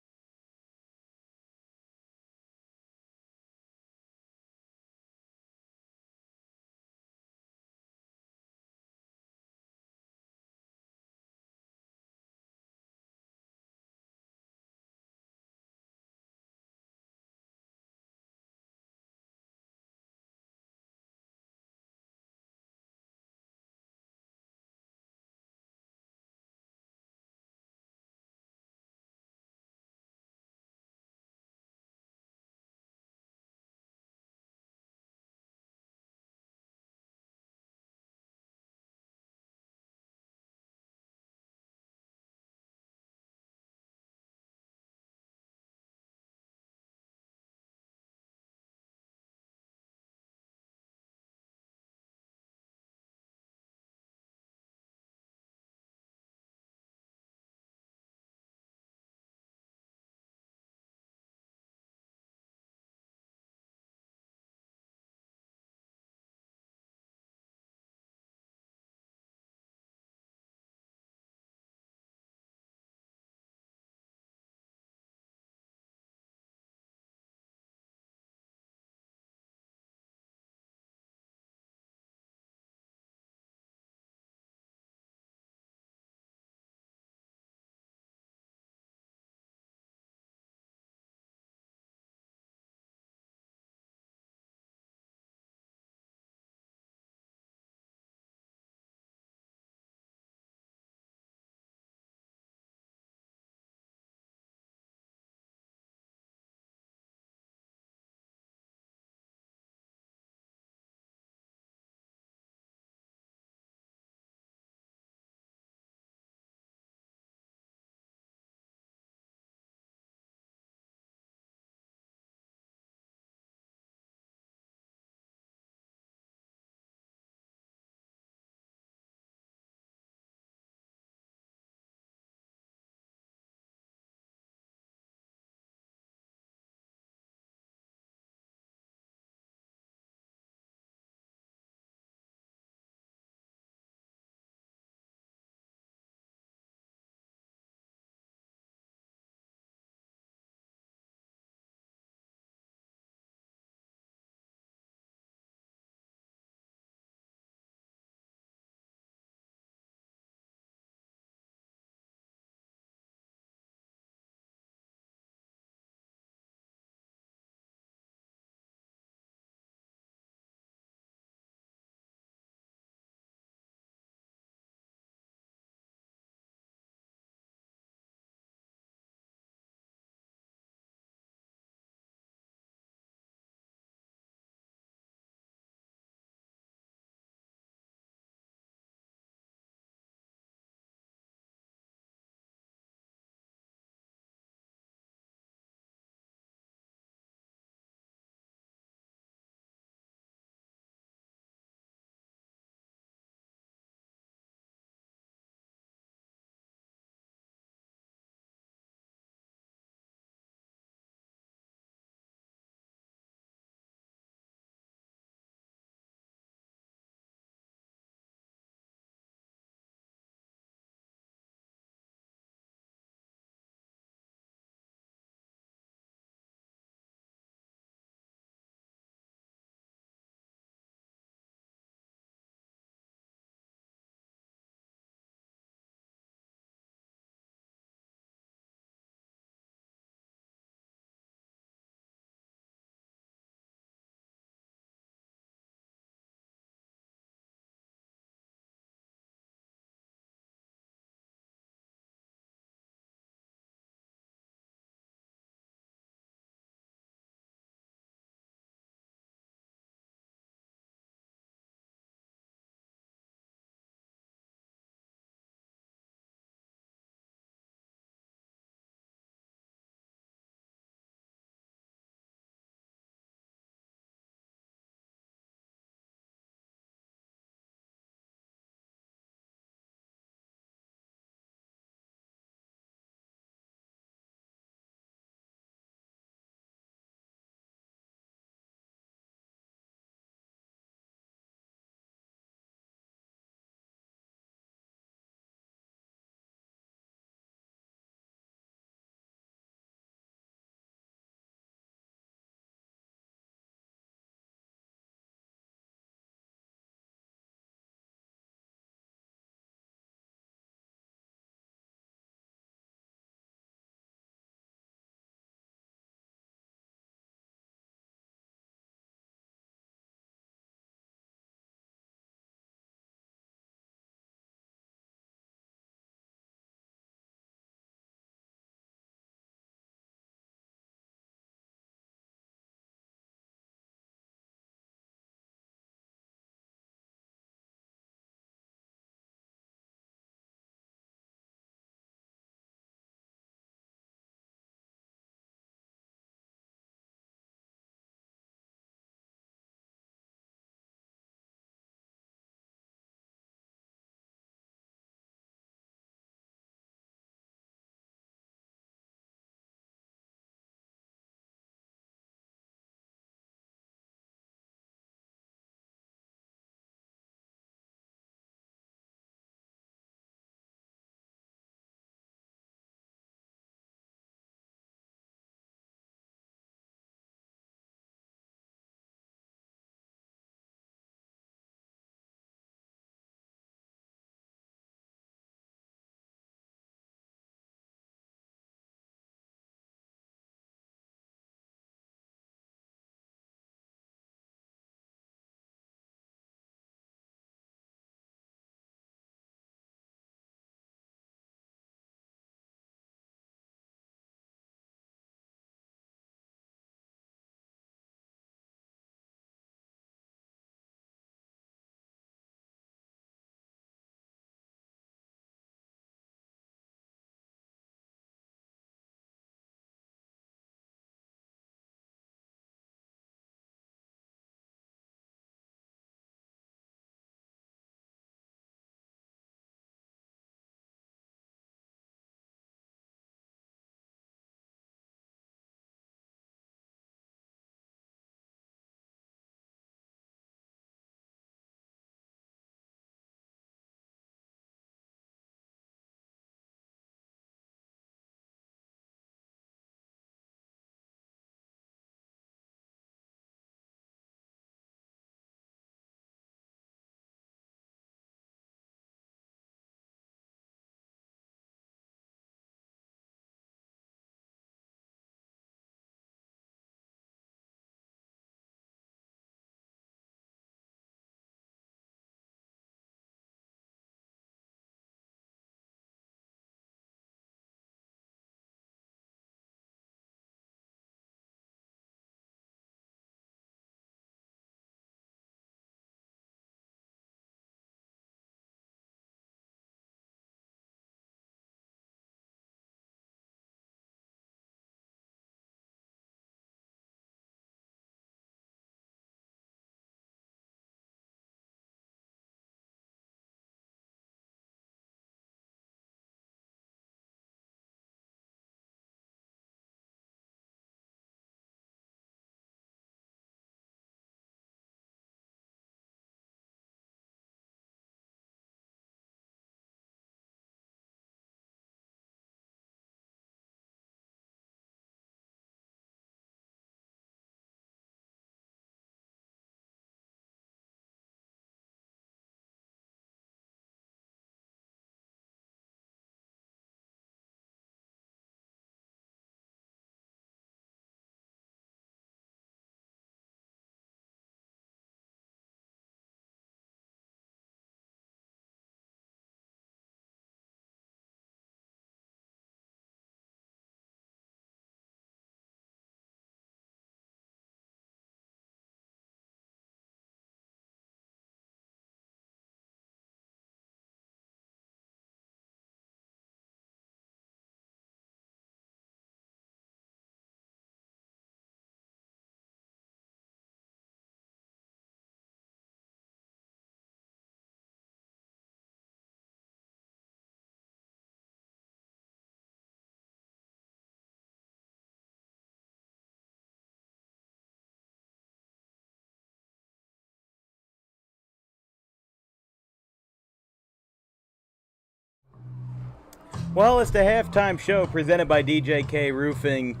Well, it's the halftime show presented by DJK Roofing.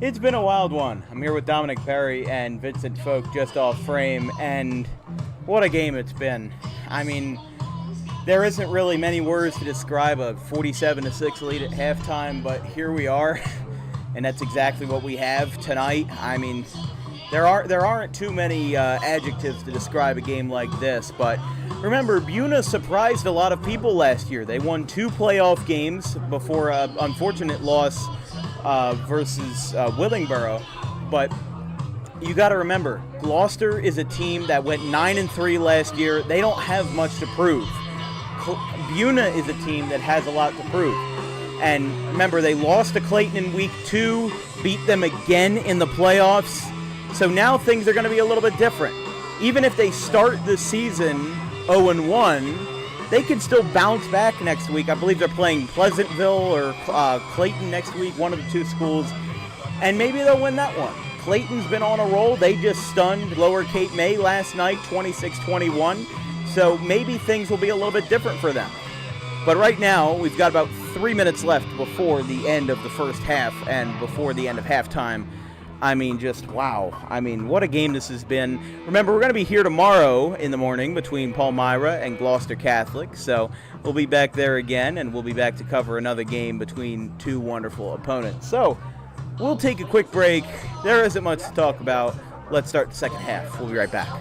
It's been a wild one. I'm here with Dominic Perry and Vincent Folk just off frame, and what a game it's been. I mean, there isn't really many words to describe a 47-6 lead at halftime, but here we are, and that's exactly what we have tonight. I mean, there aren't too many adjectives to describe a game like this, but remember, Buena surprised a lot of people last year. They won 2 playoff games before an unfortunate loss versus Willingboro, but you got to remember, Gloucester is a team that went 9-3 last year. They don't have much to prove. Buena is a team that has a lot to prove. And remember, they lost to Clayton in week 2, beat them again in the playoffs. So now things are going to be a little bit different. Even if they start the season 0-1, they can still bounce back next week. I believe they're playing Pleasantville or Clayton next week, one of the 2 schools, and maybe they'll win that one. Clayton's been on a roll. They just stunned Lower Cape May last night, 26-21, so maybe things will be a little bit different for them. But right now, we've got about 3 minutes left before the end of the first half and before the end of halftime. I mean, just wow. I mean, what a game this has been. Remember, we're going to be here tomorrow in the morning between Palmyra and Gloucester Catholic. So we'll be back there again, and we'll be back to cover another game between 2 wonderful opponents. So we'll take a quick break. There isn't much to talk about. Let's start the second half. We'll be right back.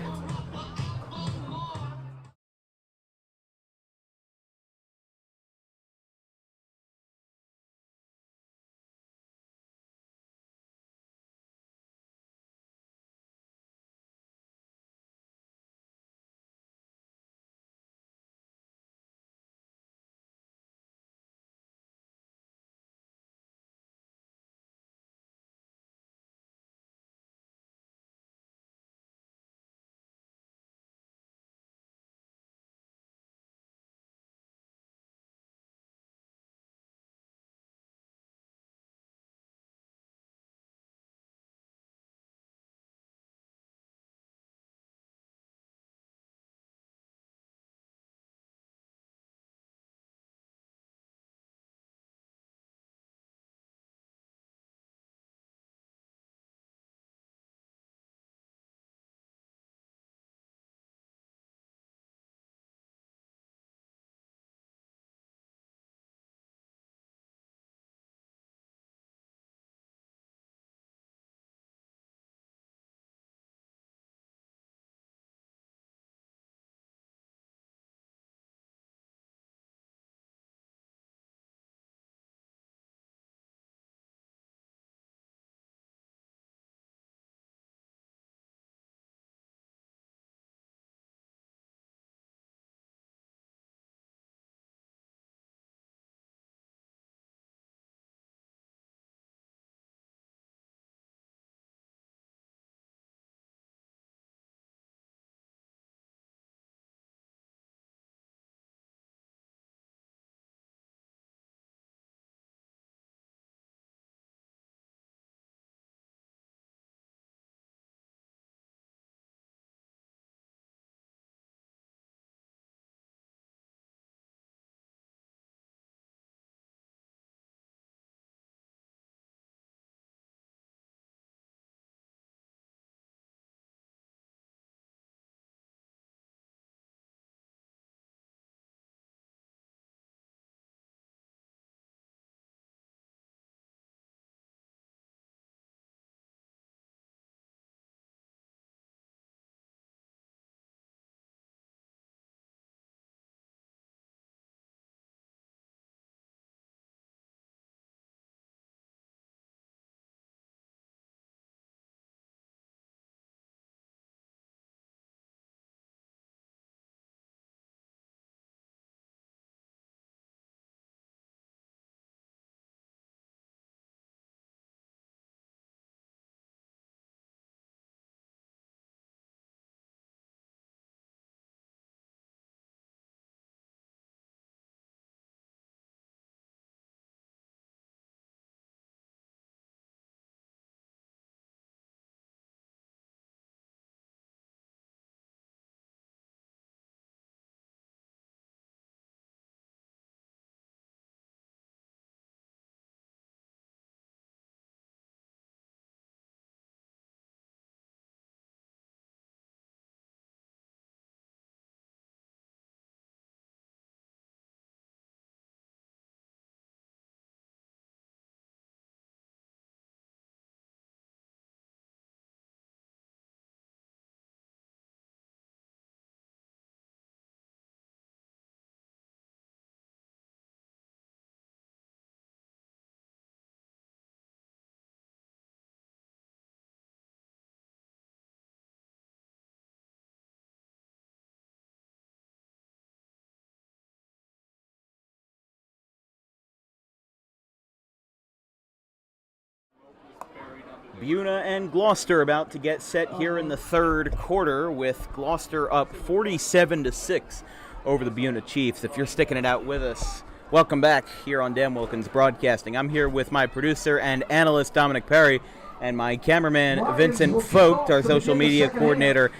Buena and Gloucester about to get set here in the third quarter, with Gloucester up 47-6 over the Buena Chiefs. If you're sticking it out with us, welcome back here on Dan Wilkins Broadcasting. I'm here with my producer and analyst Dominic Perry and my cameraman Vincent Vogt, our social media coordinator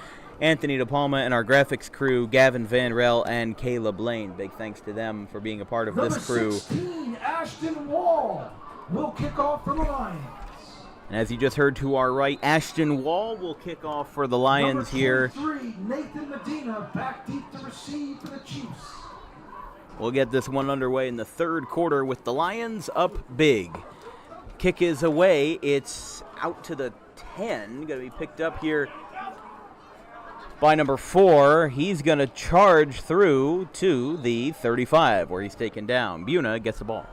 Anthony DePalma, and our graphics crew Gavin Van Rel and Caleb Lane. Big thanks to them for being a part of this crew. Number 16, Ashton Wall will kick off for the Lions. And as you just heard to our right, Ashton Wall will kick off for the Lions here. Number 23, Nathan Medina, back deep to receive for the Chiefs. We'll get this one underway in the third quarter with the Lions up big. Kick is away. It's out to the 10. Going to be picked up here by number 4. He's going to charge through to the 35, where he's taken down. Buena gets the ball.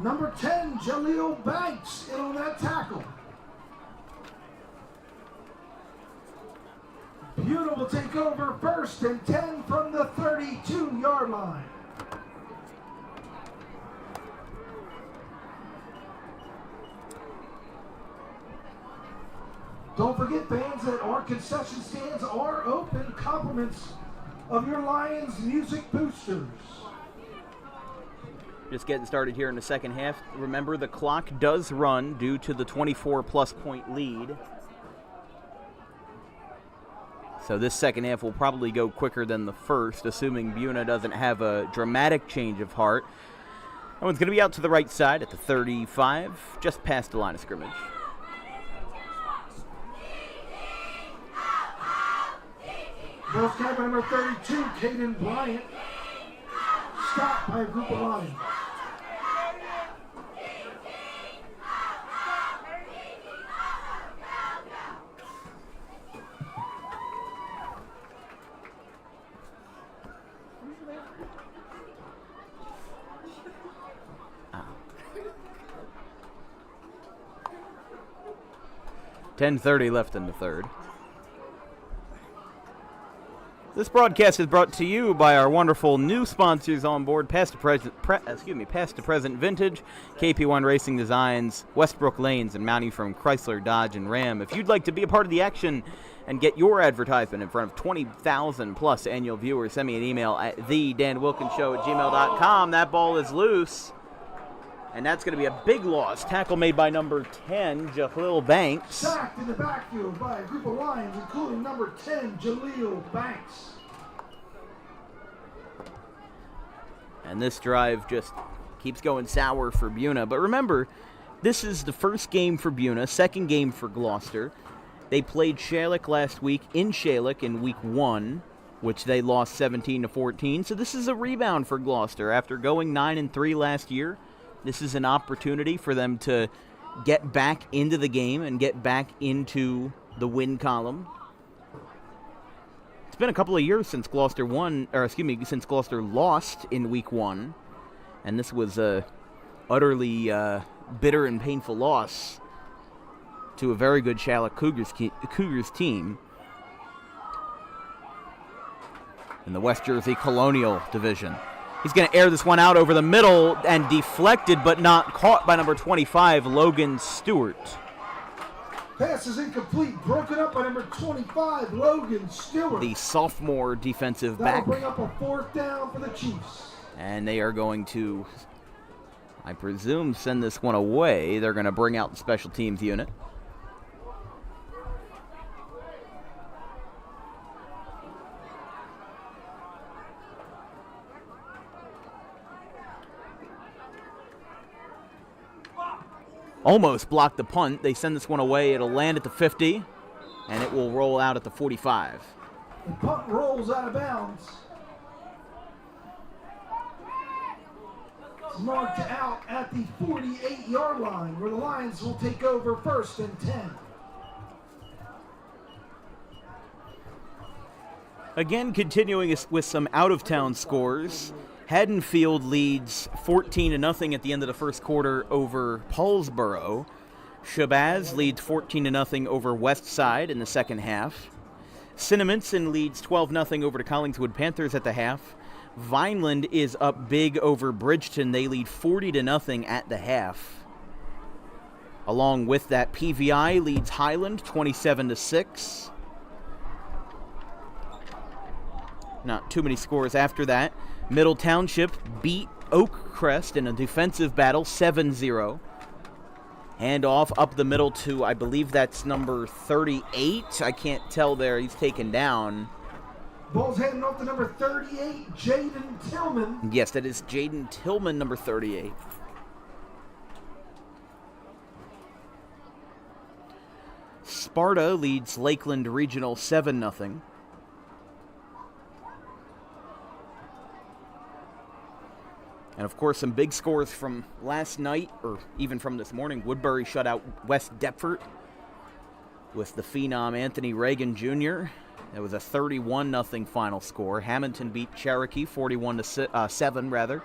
Number 10, Jaleel Banks in on that tackle. Buena will take over first and 10 from the 32-yard line. Don't forget, fans, that our concession stands are open. Compliments of your Lions music boosters. Just getting started here in the second half. Remember, the clock does run due to the 24-plus point lead. So this second half will probably go quicker than the first, assuming Buena doesn't have a dramatic change of heart. That one's going to be out to the right side at the 35, just past the line of scrimmage. Nose tackle number 32, Caden Bryant, stopped by a group of Lions. Ah. 10:30 left in the third. This broadcast is brought to you by our wonderful new sponsors on board: Past to Present Vintage, KP1 Racing Designs, Westbrook Lanes, and Mountie from Chrysler, Dodge, and Ram. If you'd like to be a part of the action and get your advertisement in front of 20,000 plus annual viewers, send me an email at thedanwilkinshow@gmail.com. That ball is loose, and that's going to be a big loss. Tackle made by number 10, Jaleel Banks. Sacked in the backfield by a group of Lions, including number 10, Jaleel Banks. And this drive just keeps going sour for Buena. But remember, this is the first game for Buena, second game for Gloucester. They played Shalleck last week in Shalleck in week 1, which they lost 17-14. So this is a rebound for Gloucester. After going 9-3 last year, this is an opportunity for them to get back into the game and get back into the win column. It's been a couple of years since Gloucester since Gloucester lost in week 1, and this was a utterly bitter and painful loss to a very good Shalleck Cougars team in the West Jersey Colonial Division. He's going to air this one out over the middle and deflected, but not caught by number 25, Logan Stewart. Pass is incomplete, broken up by number 25, Logan Stewart. The sophomore defensive That'll back. bring up a fourth down for the Chiefs. And they are going to, I presume, send this one away. They're going to bring out the special teams unit. Almost blocked the punt. They send this one away. It'll land at the 50, and it will roll out at the 45. The punt rolls out of bounds. It's marked out at the 48-yard line, where the Lions will take over first and 10. Again, continuing with some out-of-town scores. Haddonfield leads 14-0 at the end of the first quarter over Paulsboro. Shabazz leads 14-0 over Westside in the second half. Cinnaminson leads 12-0 over the Collingswood Panthers at the half. Vineland is up big over Bridgeton. They lead 40-0 at the half. Along with that, PVI leads Highland 27-6. Not too many scores after that. Middle Township beat Oakcrest in a defensive battle 7-0. Hand off up the middle to, I believe that's number 38. I can't tell there. He's taken down. Ball's handing off to number 38, Jaden Tillman. Yes, that is Jaden Tillman, number 38. Sparta leads Lakeland Regional 7-0. And, of course, some big scores from last night, or even from this morning. Woodbury shut out West Deptford with the phenom Anthony Reagan Jr. It was a 31-0 final score. Hamilton beat Cherokee 41-7, rather.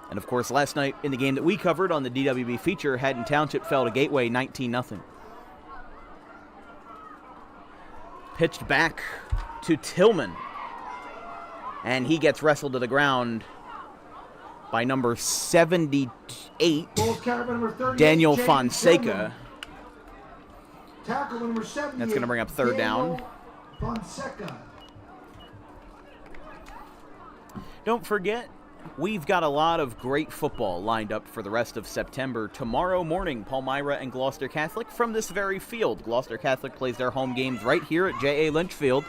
And, of course, last night in the game that we covered on the DWB feature, Haddon Township fell to Gateway 19-0. Pitched back to Tillman. And he gets wrestled to the ground by number 78, Daniel Fonseca. Tackle number 78. That's going to bring up third down. Fonseca. Don't forget, we've got a lot of great football lined up for the rest of September. Tomorrow morning, Palmyra and Gloucester Catholic from this very field. Gloucester Catholic plays their home games right here at J.A. Lynch Field.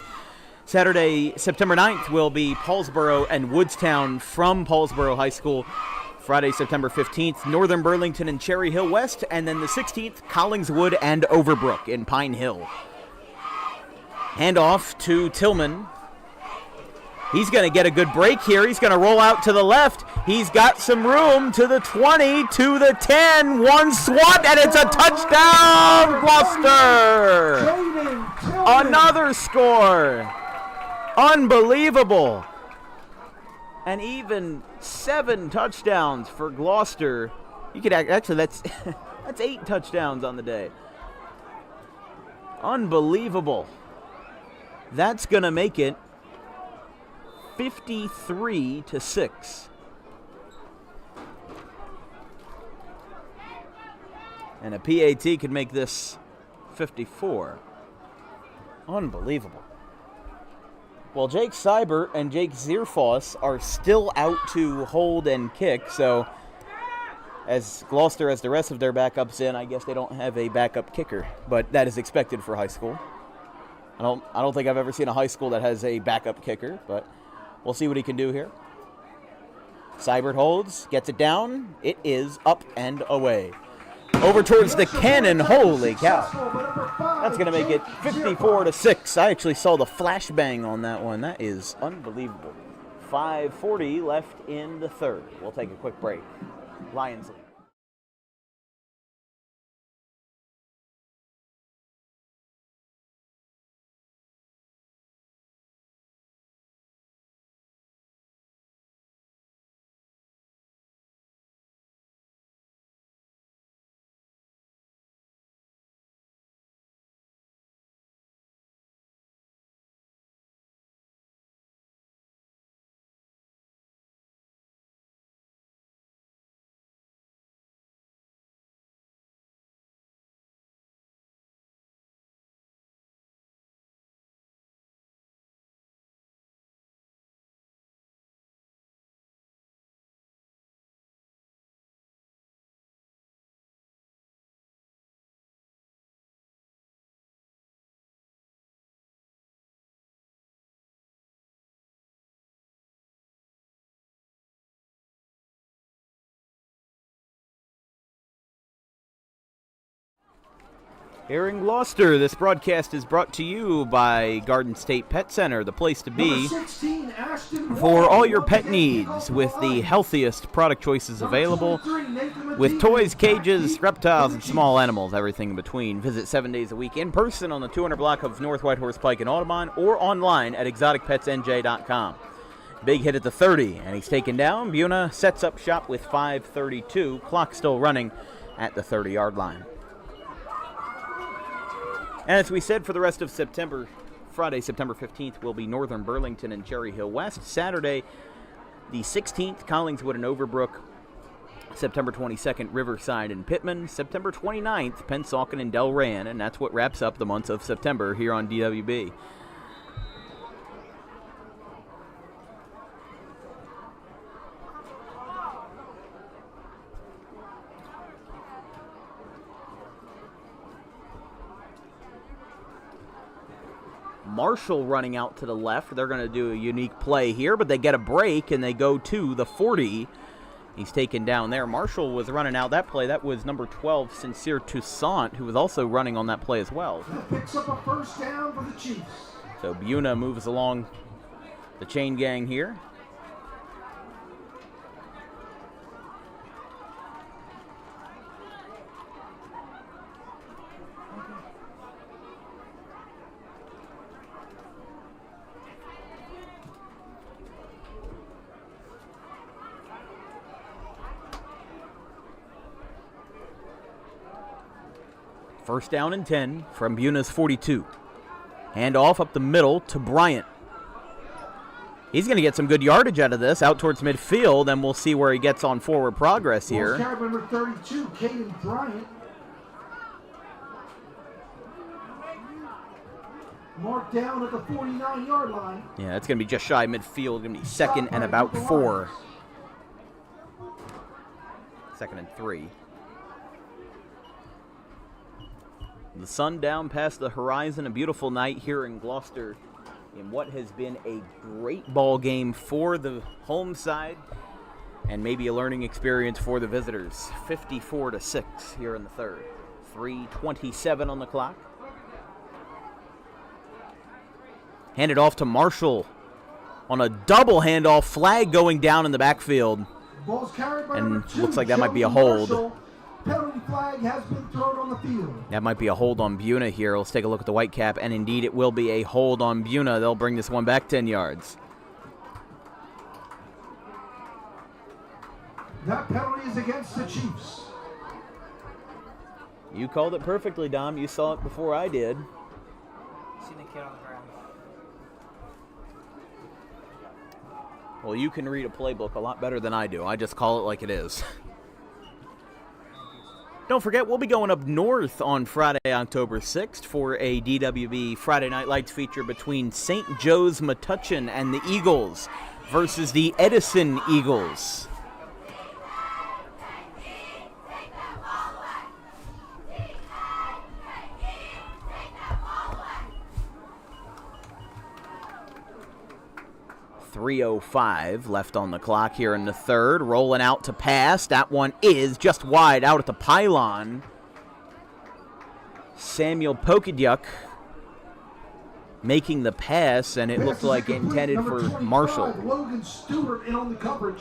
Saturday, September 9th, will be Paulsboro and Woodstown from Paulsboro High School. Friday, September 15th, Northern Burlington and Cherry Hill West. And then the 16th, Collingswood and Overbrook in Pine Hill. Hand off to Tillman. He's going to get a good break here. He's going to roll out to the left. He's got some room to the 20, to the 10. One swat, and it's a touchdown, Gloucester! Another score. Unbelievable. And even 7 touchdowns for Gloucester. You could actually, that's 8 touchdowns on the day. Unbelievable. That's going to make it 53-6. And a PAT could make this 54. Unbelievable. Well, Jake Seibert and Jake Zierfoss are still out to hold and kick, so as Gloucester has the rest of their backups in, I guess they don't have a backup kicker, but that is expected for high school. I don't think I've ever seen a high school that has a backup kicker, but we'll see what he can do here. Seibert holds, gets it down. It is up and away. Over towards the cannon. Holy cow. That's going to make it 54-6. I actually saw the flashbang on that one. That is unbelievable. 5:40 left in the third. We'll take a quick break. Lions lead. Here in Gloucester, this broadcast is brought to you by Garden State Pet Center, the place to be for all your pet needs, with the healthiest product choices available, with toys, cages, reptiles, and small animals, everything in between. Visit 7 days a week in person on the 200 block of North Whitehorse Pike in Audubon, or online at exoticpetsnj.com. Big hit at the 30, and he's taken down. Buena sets up shop with 5:32. Clock still running at the 30-yard line. And as we said, for the rest of September, Friday, September 15th, will be Northern Burlington and Cherry Hill West. Saturday, the 16th, Collingswood and Overbrook. September 22nd, Riverside and Pittman. September 29th, Pennsauken and Delran, and that's what wraps up the month of September here on DWB. Marshall running out to the left. They're going to do a unique play here, but they get a break, and they go to the 40. He's taken down there. Marshall was running out that play. That was number 12, Sincere Toussaint, who was also running on that play as well. That picks up a first down for the Chiefs. So Buena moves along the chain gang here. First down and 10 from Buena's 42. Hand off up the middle to Bryant. He's going to get some good yardage out of this, out towards midfield, and we'll see where he gets on forward progress here. Carry number 32, Caden Bryant. Marked down at the 49-yard line. Yeah, that's going to be just shy of midfield. Going to be second and about 4. Second and 3. The sun down past the horizon, a beautiful night here in Gloucester in what has been a great ball game for the home side and maybe a learning experience for the visitors. 54-6 here in the third. 3:27 on the clock. Handed off to Marshall on a double handoff, flag going down in the backfield. Ball's carried by And number 2, looks like that might be a Joey hold. Marshall. Penalty flag has been thrown on the field. That might be a hold on Buena here. Let's take a look at the white cap, and indeed it will be a hold on Buena. They'll bring this one back 10 yards. That penalty is against the Chiefs. You called it perfectly, Dom. You saw it before I did. See the kid on the ground. Well, you can read a playbook a lot better than I do. I just call it like it is. Don't forget, we'll be going up north on Friday, October 6th for a DWB Friday Night Lights feature between St. Joe's Metuchen and the Eagles versus the Edison Eagles. .305 left on the clock here in the third. Rolling out to pass. That one is just wide out at the pylon. Samuel Pokadyuk making the pass, and it looked like intended for Marshall. Logan Stewart in on the coverage.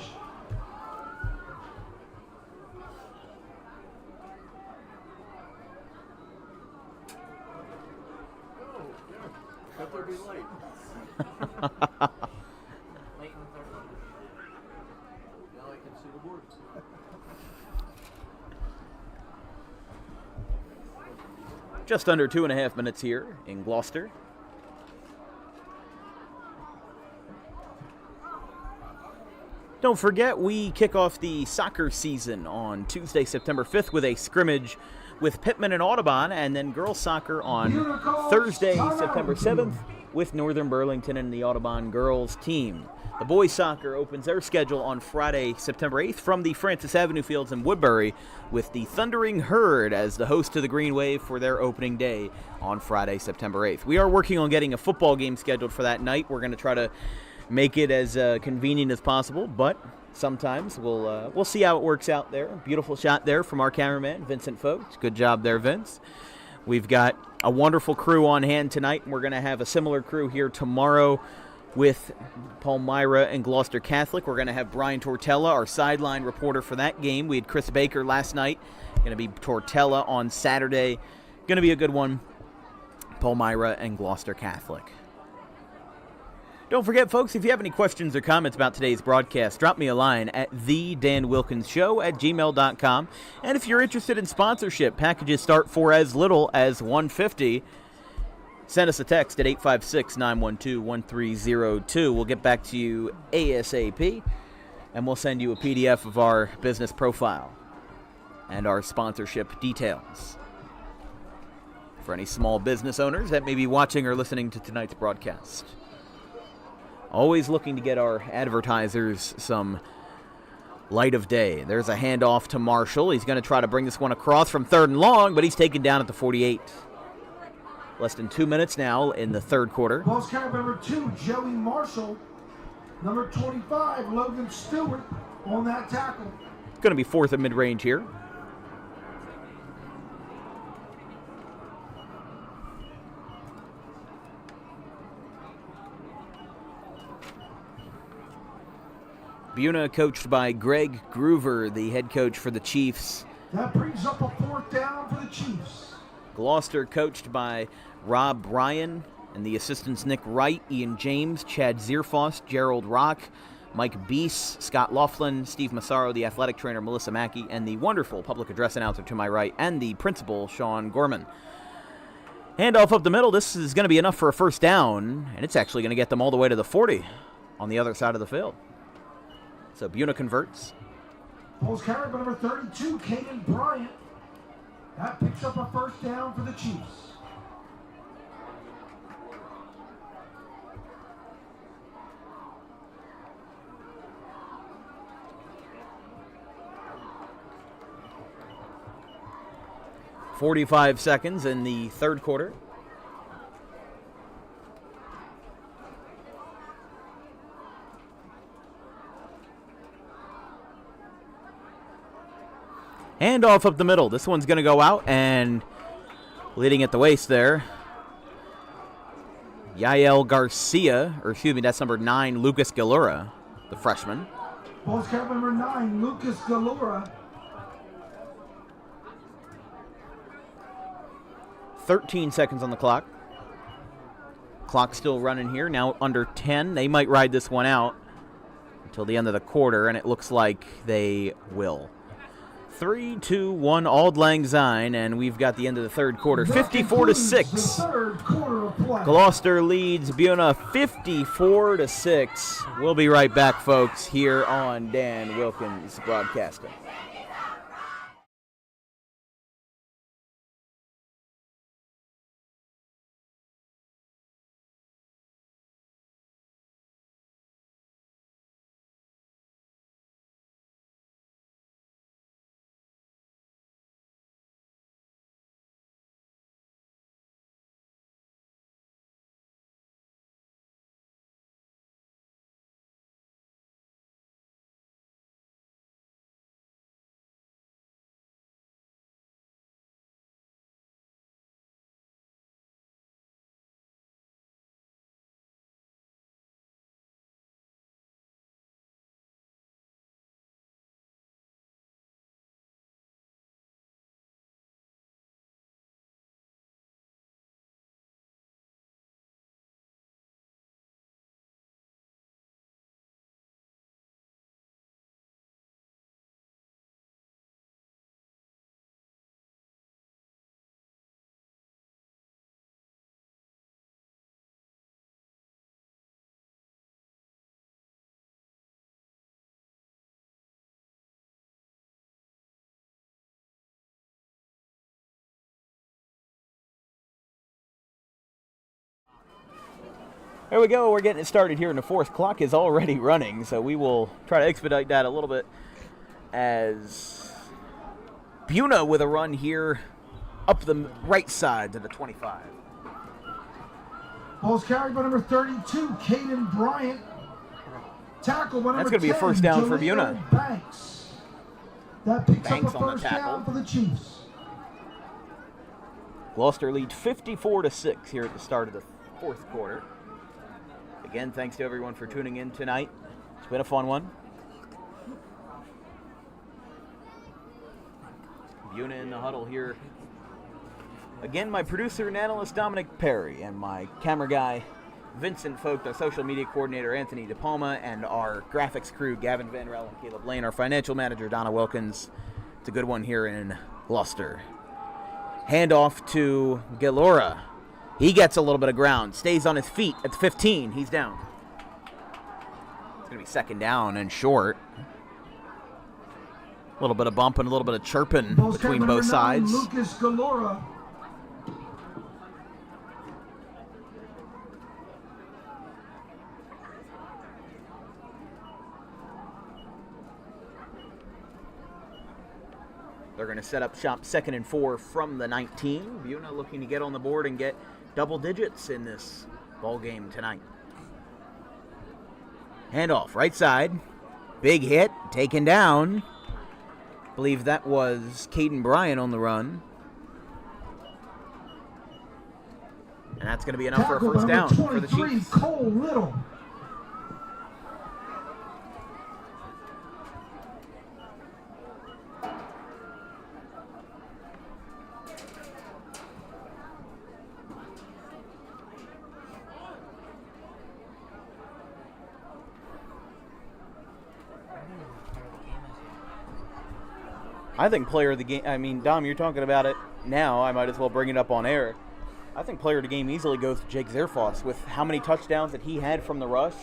Just under 2.5 minutes here in Gloucester. Don't forget, we kick off the soccer season on Tuesday, September 5th with a scrimmage with Pittman and Audubon, and then girls soccer on Thursday, September 7th with Northern Burlington and the Audubon girls team. The boys soccer opens their schedule on Friday, September 8th from the Francis Avenue Fields in Woodbury with the Thundering Herd as the host to the Green Wave for their opening day on Friday, September 8th. We are working on getting a football game scheduled for that night. We're going to try to make it as convenient as possible, but sometimes we'll see how it works out there. Beautiful shot there from our cameraman, Vincent Folks. Good job there, Vince. We've got a wonderful crew on hand tonight, and we're going to have a similar crew here tomorrow with Palmyra and Gloucester Catholic. We're going to have Brian Tortella, our sideline reporter for that game. We had Chris Baker last night. Going to be Tortella on Saturday. Going to be a good one. Palmyra and Gloucester Catholic. Don't forget, folks, if you have any questions or comments about today's broadcast, drop me a line at thedanwilkinsshow@gmail.com. And if you're interested in sponsorship, packages start for as little as $150. Send us a text at 856-912-1302. We'll get back to you ASAP. and we'll send you a PDF of our business profile and our sponsorship details for any small business owners that may be watching or listening to tonight's broadcast. Always looking to get our advertisers some light of day. There's a handoff to Marshall. He's going to try to bring this one across from 3rd and long, but he's taken down at the 48. Less than 2 minutes now in the third quarter. Ball's carried number 2, Joey Marshall. Number 25, Logan Stewart on that tackle. Going to be 4th at mid-range here. Buena coached by Greg Groover, the head coach for the Chiefs. That brings up a 4th down for the Chiefs. Gloucester coached by Rob Bryan and the assistants Nick Wright, Ian James, Chad Zierfoss, Gerald Rock, Mike Beese, Scott Laughlin, Steve Massaro, the athletic trainer Melissa Mackey, and the wonderful public address announcer to my right, and the principal Sean Gorman. Handoff up the middle. This is going to be enough for a 1st down, and it's actually going to get them all the way to the 40 on the other side of the field. So Buena converts. Ball's carried by number 32, Caden Bryant. That picks up a 1st down for the Chiefs. .45 seconds in the third quarter. Handoff up the middle. This one's going to go out, and leading at the waist there, Yael Garcia, or excuse me, that's number 9, Lucas Galura, the freshman. Ball's carried by number 9, Lucas Galura. 13 seconds on the clock. Clock still running here, now under 10. They might ride this one out until the end of the quarter, and it looks like they will. 3, 2, 1, Auld Lang Syne, and we've got the end of the third quarter, 54-6. Gloucester leads Buena 54-6. We'll be right back, folks, here on Dan Wilkins Broadcasting. There we go. We're getting it started here in the fourth. Clock is already running, so we will try to expedite that a little bit as Buena with a run here up the right side to the 25. Ball's carried by number 32, Caden Bryant. Tackle by number 10, that's going to be a first down for Buena. Banks. That picks Banks up a on the first tackle. down for the Chiefs. Gloucester leads 54-6 here at the start of the fourth quarter. Again, thanks to everyone for tuning in tonight. It's been a fun one. Buena in the huddle here. Again, my producer and analyst Dominic Perry, and my camera guy Vincent Vogt, our social media coordinator Anthony DePalma, and our graphics crew Gavin Van Rel and Caleb Lane, our financial manager Donna Wilkins. It's a good one here in Gloucester. Handoff to Galura. He gets a little bit of ground, stays on his feet at the 15. He's down. It's going going to be second down and short. A little bit of bump and a little bit of chirping between both sides. Lucas Galora. They're going to set up shop 2nd and 4 from the 19. Buena looking to get on the board and get double digits in this ball game tonight. Handoff, right side. Big hit, taken down. Believe that was Caden Bryant on the run. And that's going to be enough for a first down for the Chiefs. Cole Little. I think player of the game, I mean, Dom, you're talking about it now. I might as well bring it up on air. I think player of the game easily goes to Jake Zerfoss with how many touchdowns that he had from the rush.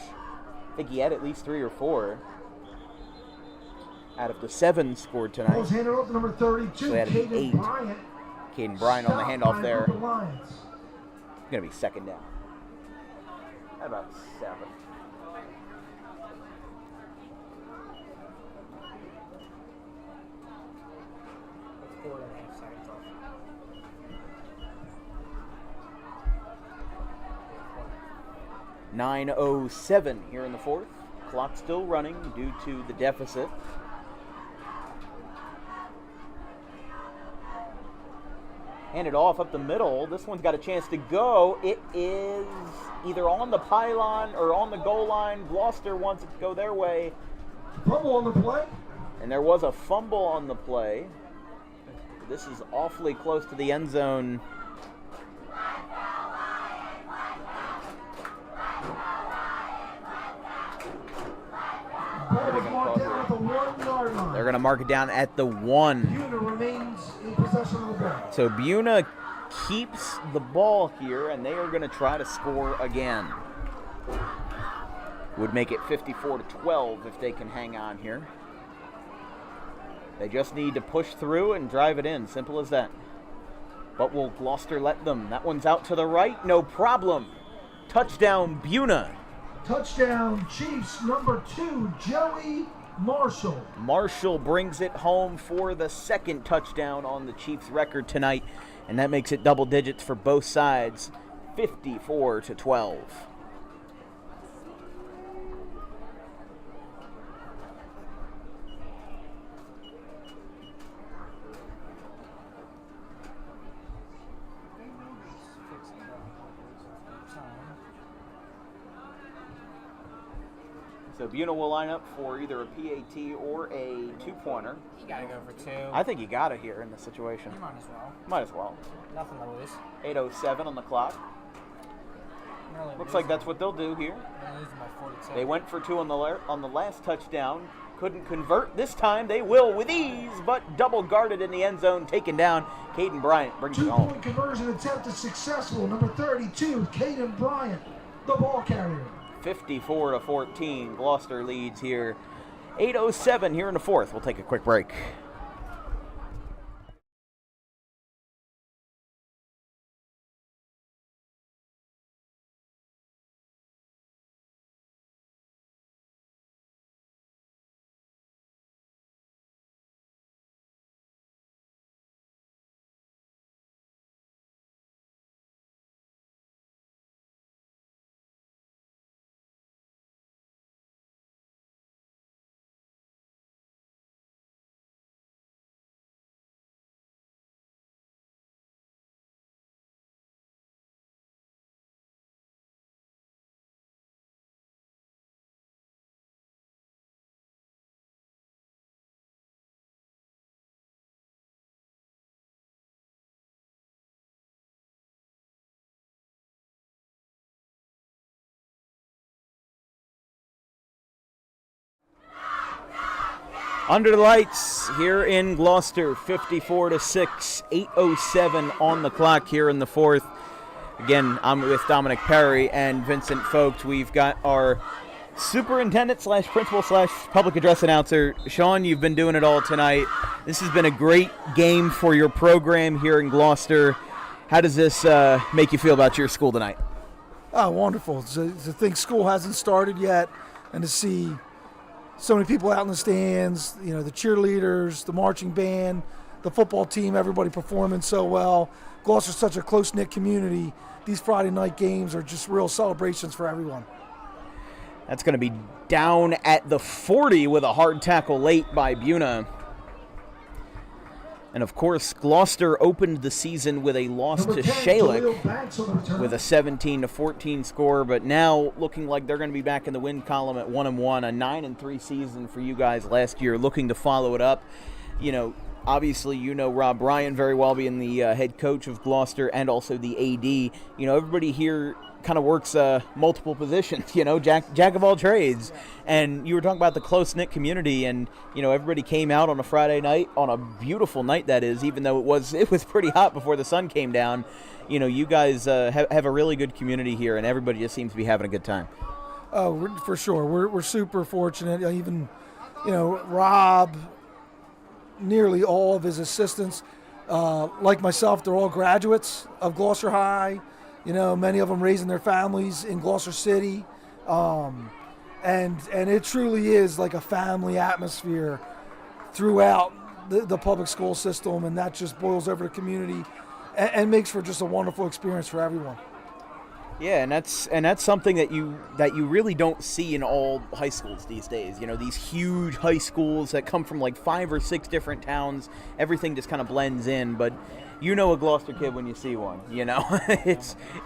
I think he had at least 3 or 4 out of the 7 scored tonight. Ball's handed off to number 32, So they had an 8. Caden Bryant on the handoff there. Going to be second down. How about 7? It's 4.5 seconds off. .907 here in the 4th. Clock still running due to the deficit. Handed off up the middle. This one's got a chance to go. It is either on the pylon or on the goal line. Gloucester wants it to go their way. Fumble on the play. And there was a fumble on the play. This is awfully close to the end zone. They're going to mark it down at the 1. Buena remains in possession of the ball. So Buena keeps the ball here, and they are going to try to score again. Would make it 54-12 if they can hang on here. They just need to push through and drive it in. Simple as that. But will Gloucester let them? That one's out to the right. No problem. Touchdown, Buena. Touchdown, Chiefs, number 2, Joey Marshall. Marshall brings it home for the 2nd touchdown on the Chiefs' record tonight, and that makes it double digits for both sides, 54-12. So Buena will line up for either a PAT or a 2-pointer. You gotta go for 2. I think you got it here in this situation. You might as well. Might as well. Nothing to lose. 8:07 on the clock. Really Looks like that's what they'll do here. They're losing by 42. They went for 2 on the last touchdown. Couldn't convert. This time they will with ease, but double guarded in the end zone, taken down. Caden Bryant brings it home. 2-point conversion attempt is successful. Number 32, Caden Bryant, the ball carrier. 54-14. Gloucester leads here. 8:07 here in the 4th. We'll take a quick break. Under the lights here in Gloucester, 54-6, 8:07 on the clock here in the 4th. Again, I'm with Dominic Perry and Vincent Folks. We've got our Superintendent / principal / public address announcer. Sean, you've been doing it all tonight. This has been a great game for your program here in Gloucester. How does this make you feel about your school tonight? Oh, wonderful. To think school hasn't started yet and to see so many people out in the stands, you know, the cheerleaders, the marching band, the football team, everybody performing so well. Gloucester's such a close-knit community. These Friday night games are just real celebrations for everyone. That's going to be down at the 40 with a hard tackle late by Buena. And, of course, Gloucester opened the season with a loss to Schalich with a 17-14 score, but now looking like they're going to be back in the win column at 1-1, a 9-3 season for you guys last year, looking to follow it up. You know, obviously, you know Rob Bryan very well, being the head coach of Gloucester and also the AD. You know, everybody here kind of works multiple positions, you know, jack of all trades. And you were talking about the close-knit community, and, you know, everybody came out on a Friday night, on a beautiful night that is, even though it was pretty hot before the sun came down. You know, you guys have a really good community here, and everybody just seems to be having a good time. Oh, for sure. We're super fortunate. Even, you know, Rob, nearly all of his assistants, like myself, they're all graduates of Gloucester High. You know, many of them raising their families in Gloucester City. And it truly is like a family atmosphere throughout the public school system, and that just boils over the community and makes for just a wonderful experience for everyone. Yeah, and that's something that you really don't see in all high schools these days. You know, these huge high schools that come from like 5 or 6 different towns, everything just kind of blends in, but you know a Gloucester kid when you see one, you know.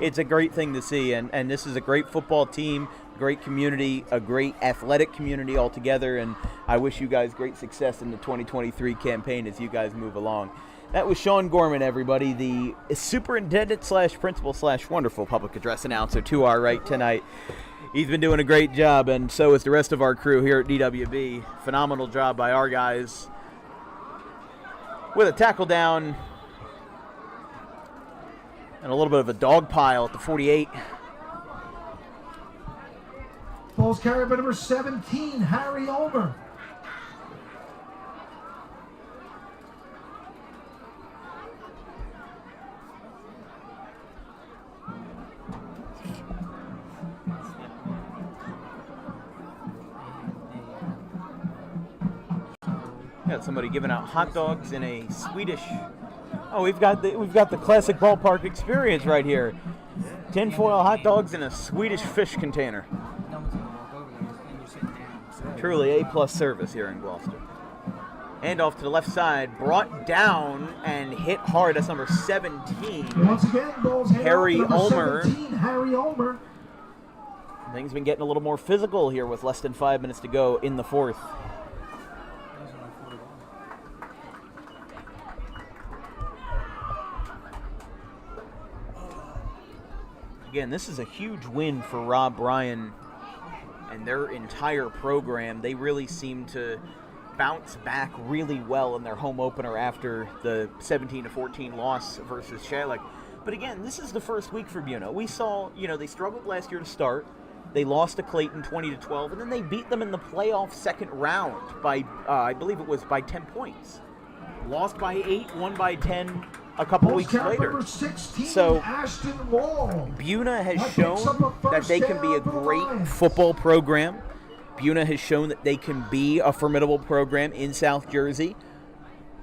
It's a great thing to see, and this is a great football team, great community, a great athletic community altogether, and I wish you guys great success in the 2023 campaign as you guys move along. That was Sean Gorman, everybody, the superintendent / principal / wonderful public address announcer to our right tonight. He's been doing a great job, and so is the rest of our crew here at DWB. Phenomenal job by our guys. With a tackle down and a little bit of a dog pile at the 48. Ball's carried by number 17, Harry Ulmer. Got somebody giving out hot dogs in a Swedish. Oh, we've got the classic ballpark experience right here. Tinfoil hot dogs in a Swedish fish container. No one's gonna walk over there and you're sitting down. Truly A+ service here in Gloucester. Hand off to the left side, brought down and hit hard. That's number 17. Once again, ball's Harry Ulmer. 17, Harry Ulmer. Things been getting a little more physical here with less than 5 minutes to go in the fourth. Again, this is a huge win for Rob Bryan and their entire program. They really seem to bounce back really well in their home opener after the 17-14 loss versus Schalich. But again, this is the first week for Buena. We saw, you know, they struggled last year to start. They lost to Clayton 20-12, and then they beat them in the playoff second round by, I believe it was by 10 points. Lost by 8, won by 10 a couple weeks later. 16, so Ashton Wall. Buena has shown that they can be a great football program. Buena has shown that they can be a formidable program in South Jersey.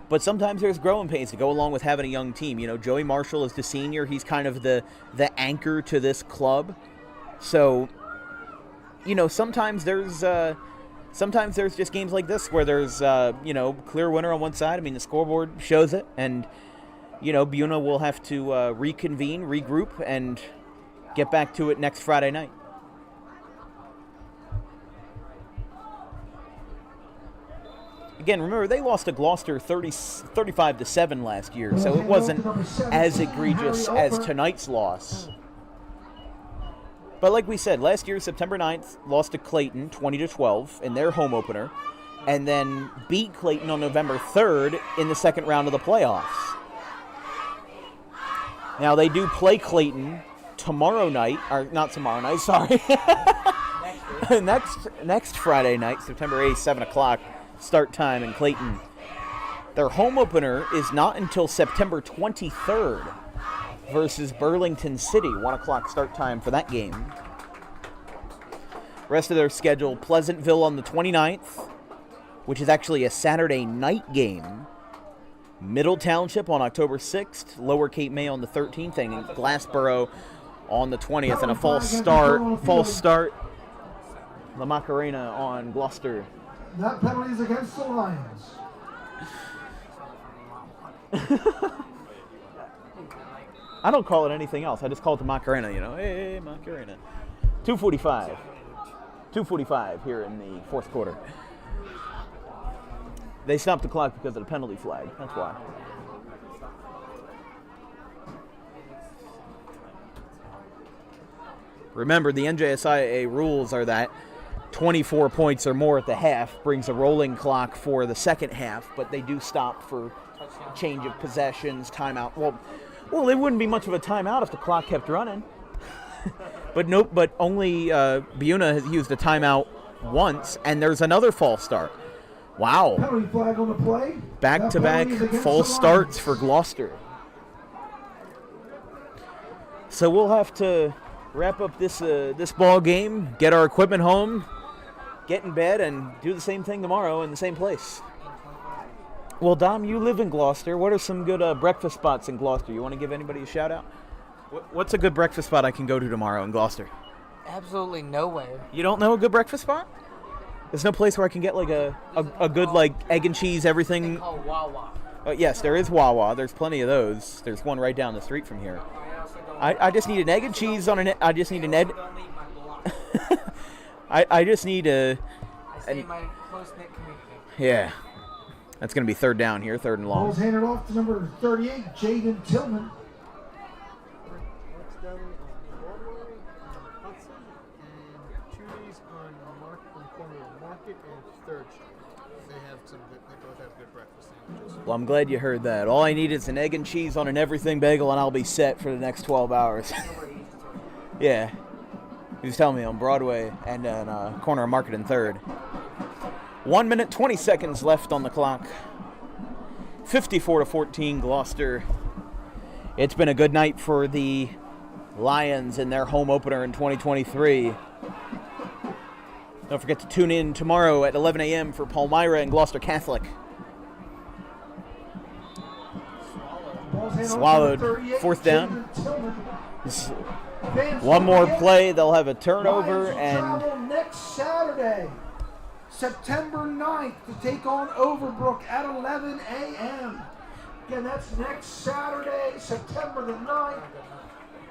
But sometimes there's growing pains to go along with having a young team. You know, Joey Marshall is the senior. He's kind of the anchor to this club. So, you know, sometimes there's just games like this where there's, you know, clear winner on one side. I mean, the scoreboard shows it. And, you know, Buena will have to reconvene, regroup, and get back to it next Friday night. Again, remember, they lost to Gloucester 35-7 last year, so it wasn't as egregious as tonight's loss. But like we said, last year, September 9th, lost to Clayton 20-12 in their home opener, and then beat Clayton on November 3rd in the second round of the playoffs. Now, they do play Clayton tomorrow night, or not tomorrow night, sorry. next Friday night, September 8th, 7 o'clock, start time in Clayton. Their home opener is not until September 23rd versus Burlington City. 1 o'clock start time for that game. Rest of their schedule, Pleasantville on the 29th, which is actually a Saturday night game. Middle Township on October 6th, Lower Cape May on the 13th, and Glassboro on the 20th. And a false start, La Macarena on Gloucester. That penalty is against the Lions. I don't call it anything else. I just call it the Macarena, Hey, Macarena. 2:45 here in the fourth quarter. They stopped the clock because of the penalty flag. That's why. Remember, the NJSIA rules are that 24 points or more at the half brings a rolling clock for the second half, but they do stop for change of possessions, timeout. Well, it wouldn't be much of a timeout if the clock kept running. But only Buena has used a timeout once, and there's another false start. Wow. Penalty flag on the play. Back-to-back false starts for Gloucester. So we'll have to wrap up this ball game, get our equipment home, get in bed, and do the same thing tomorrow in the same place. Well, Dom, you live in Gloucester. What are some good breakfast spots in Gloucester? You want to give anybody a shout-out? What's a good breakfast spot I can go to tomorrow in Gloucester? Absolutely nowhere. You don't know a good breakfast spot? There's no place where I can get like a good like egg and cheese everything. They call Wawa. Yes, there is Wawa. There's plenty of those. There's one right down the street from here. I just need an egg and cheese on an. I just need an egg. I just need a. I say my close-knit community. Yeah, that's gonna be third down here, third and long. Ball's handed off to number 38, Jaden Tillman. Down on Broadway, Hudson, and Chudy's on the corner of Market and 3rd Street. They both have good breakfast sandwiches. Well, I'm glad you heard that. All I need is an egg and cheese on an everything bagel, and I'll be set for the next 12 hours. Yeah. He was telling me on Broadway and corner of Market and 3rd. 1 minute, 20 seconds left on the clock. 54-14, Gloucester. It's been a good night for the Lions in their home opener in 2023. Don't forget to tune in tomorrow at 11 a.m. for Palmyra and Gloucester Catholic. Swallowed. Fourth down. One more play, they'll have a turnover, and next Saturday, September 9th, to take on Overbrook at 11 a.m. Again, that's next Saturday, September the 9th.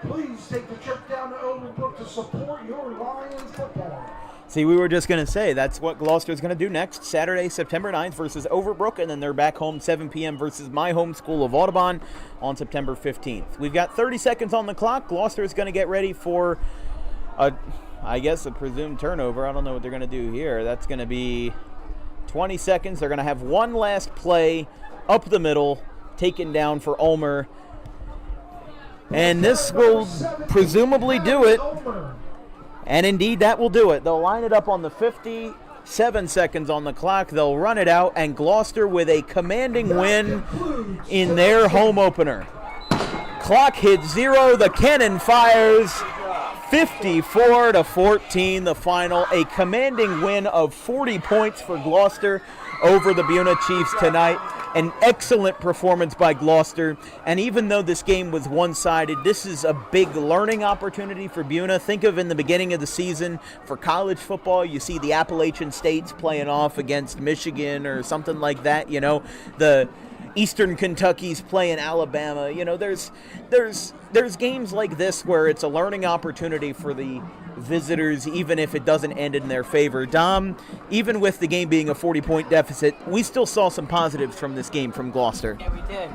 Please take the trip down to Overbrook to support your Lions football. See, we were just going to say that's what Gloucester's going to do next Saturday, September 9th versus Overbrook, and then they're back home 7 p.m. versus my home school of Audubon on September 15th. We've got 30 seconds on the clock. Gloucester is going to get ready for, a presumed turnover. I don't know what they're going to do here. That's going to be 20 seconds. They're going to have one last play up the middle, taken down for Ulmer. And this will presumably do it. And indeed, that will do it. They'll line it up on the 57 seconds on the clock. They'll run it out, and Gloucester with a commanding win in their home opener. Clock hits 0. The cannon fires. 54-14, the final. A commanding win of 40 points for Gloucester over the Buena Chiefs tonight. An excellent performance by Gloucester, and even though this game was one-sided, this is a big learning opportunity for Buena. Think of in the beginning of the season for college football, you see the Appalachian States playing off against Michigan or something like that, the Eastern Kentucky's playing Alabama. There's games like this where it's a learning opportunity for the visitors, even if it doesn't end in their favor. Dom, even with the game being a 40-point deficit, we still saw some positives from this game from Gloucester. Yeah, we did.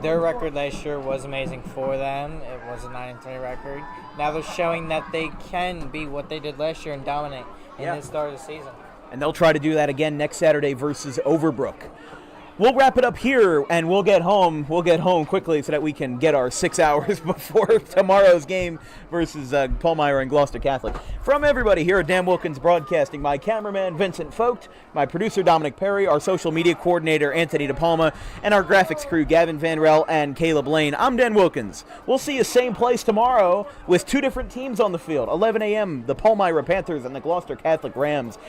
Their record last year was amazing for them. It was a 9-3 record. Now they're showing that they can be what they did last year and dominate in the start of the season. And they'll try to do that again next Saturday versus Overbrook. we'll wrap it up here, and we'll get home. We'll get home quickly so that we can get our 6 hours before tomorrow's game versus Palmyra and Gloucester Catholic. From everybody here at Dan Wilkins Broadcasting, my cameraman Vincent Vogt, my producer Dominic Perry, our social media coordinator Anthony DePalma, and our graphics crew Gavin Van Rel and Caleb Lane. I'm Dan Wilkins. We'll see you same place tomorrow with two different teams on the field. 11 a.m. the Palmyra Panthers and the Gloucester Catholic Rams.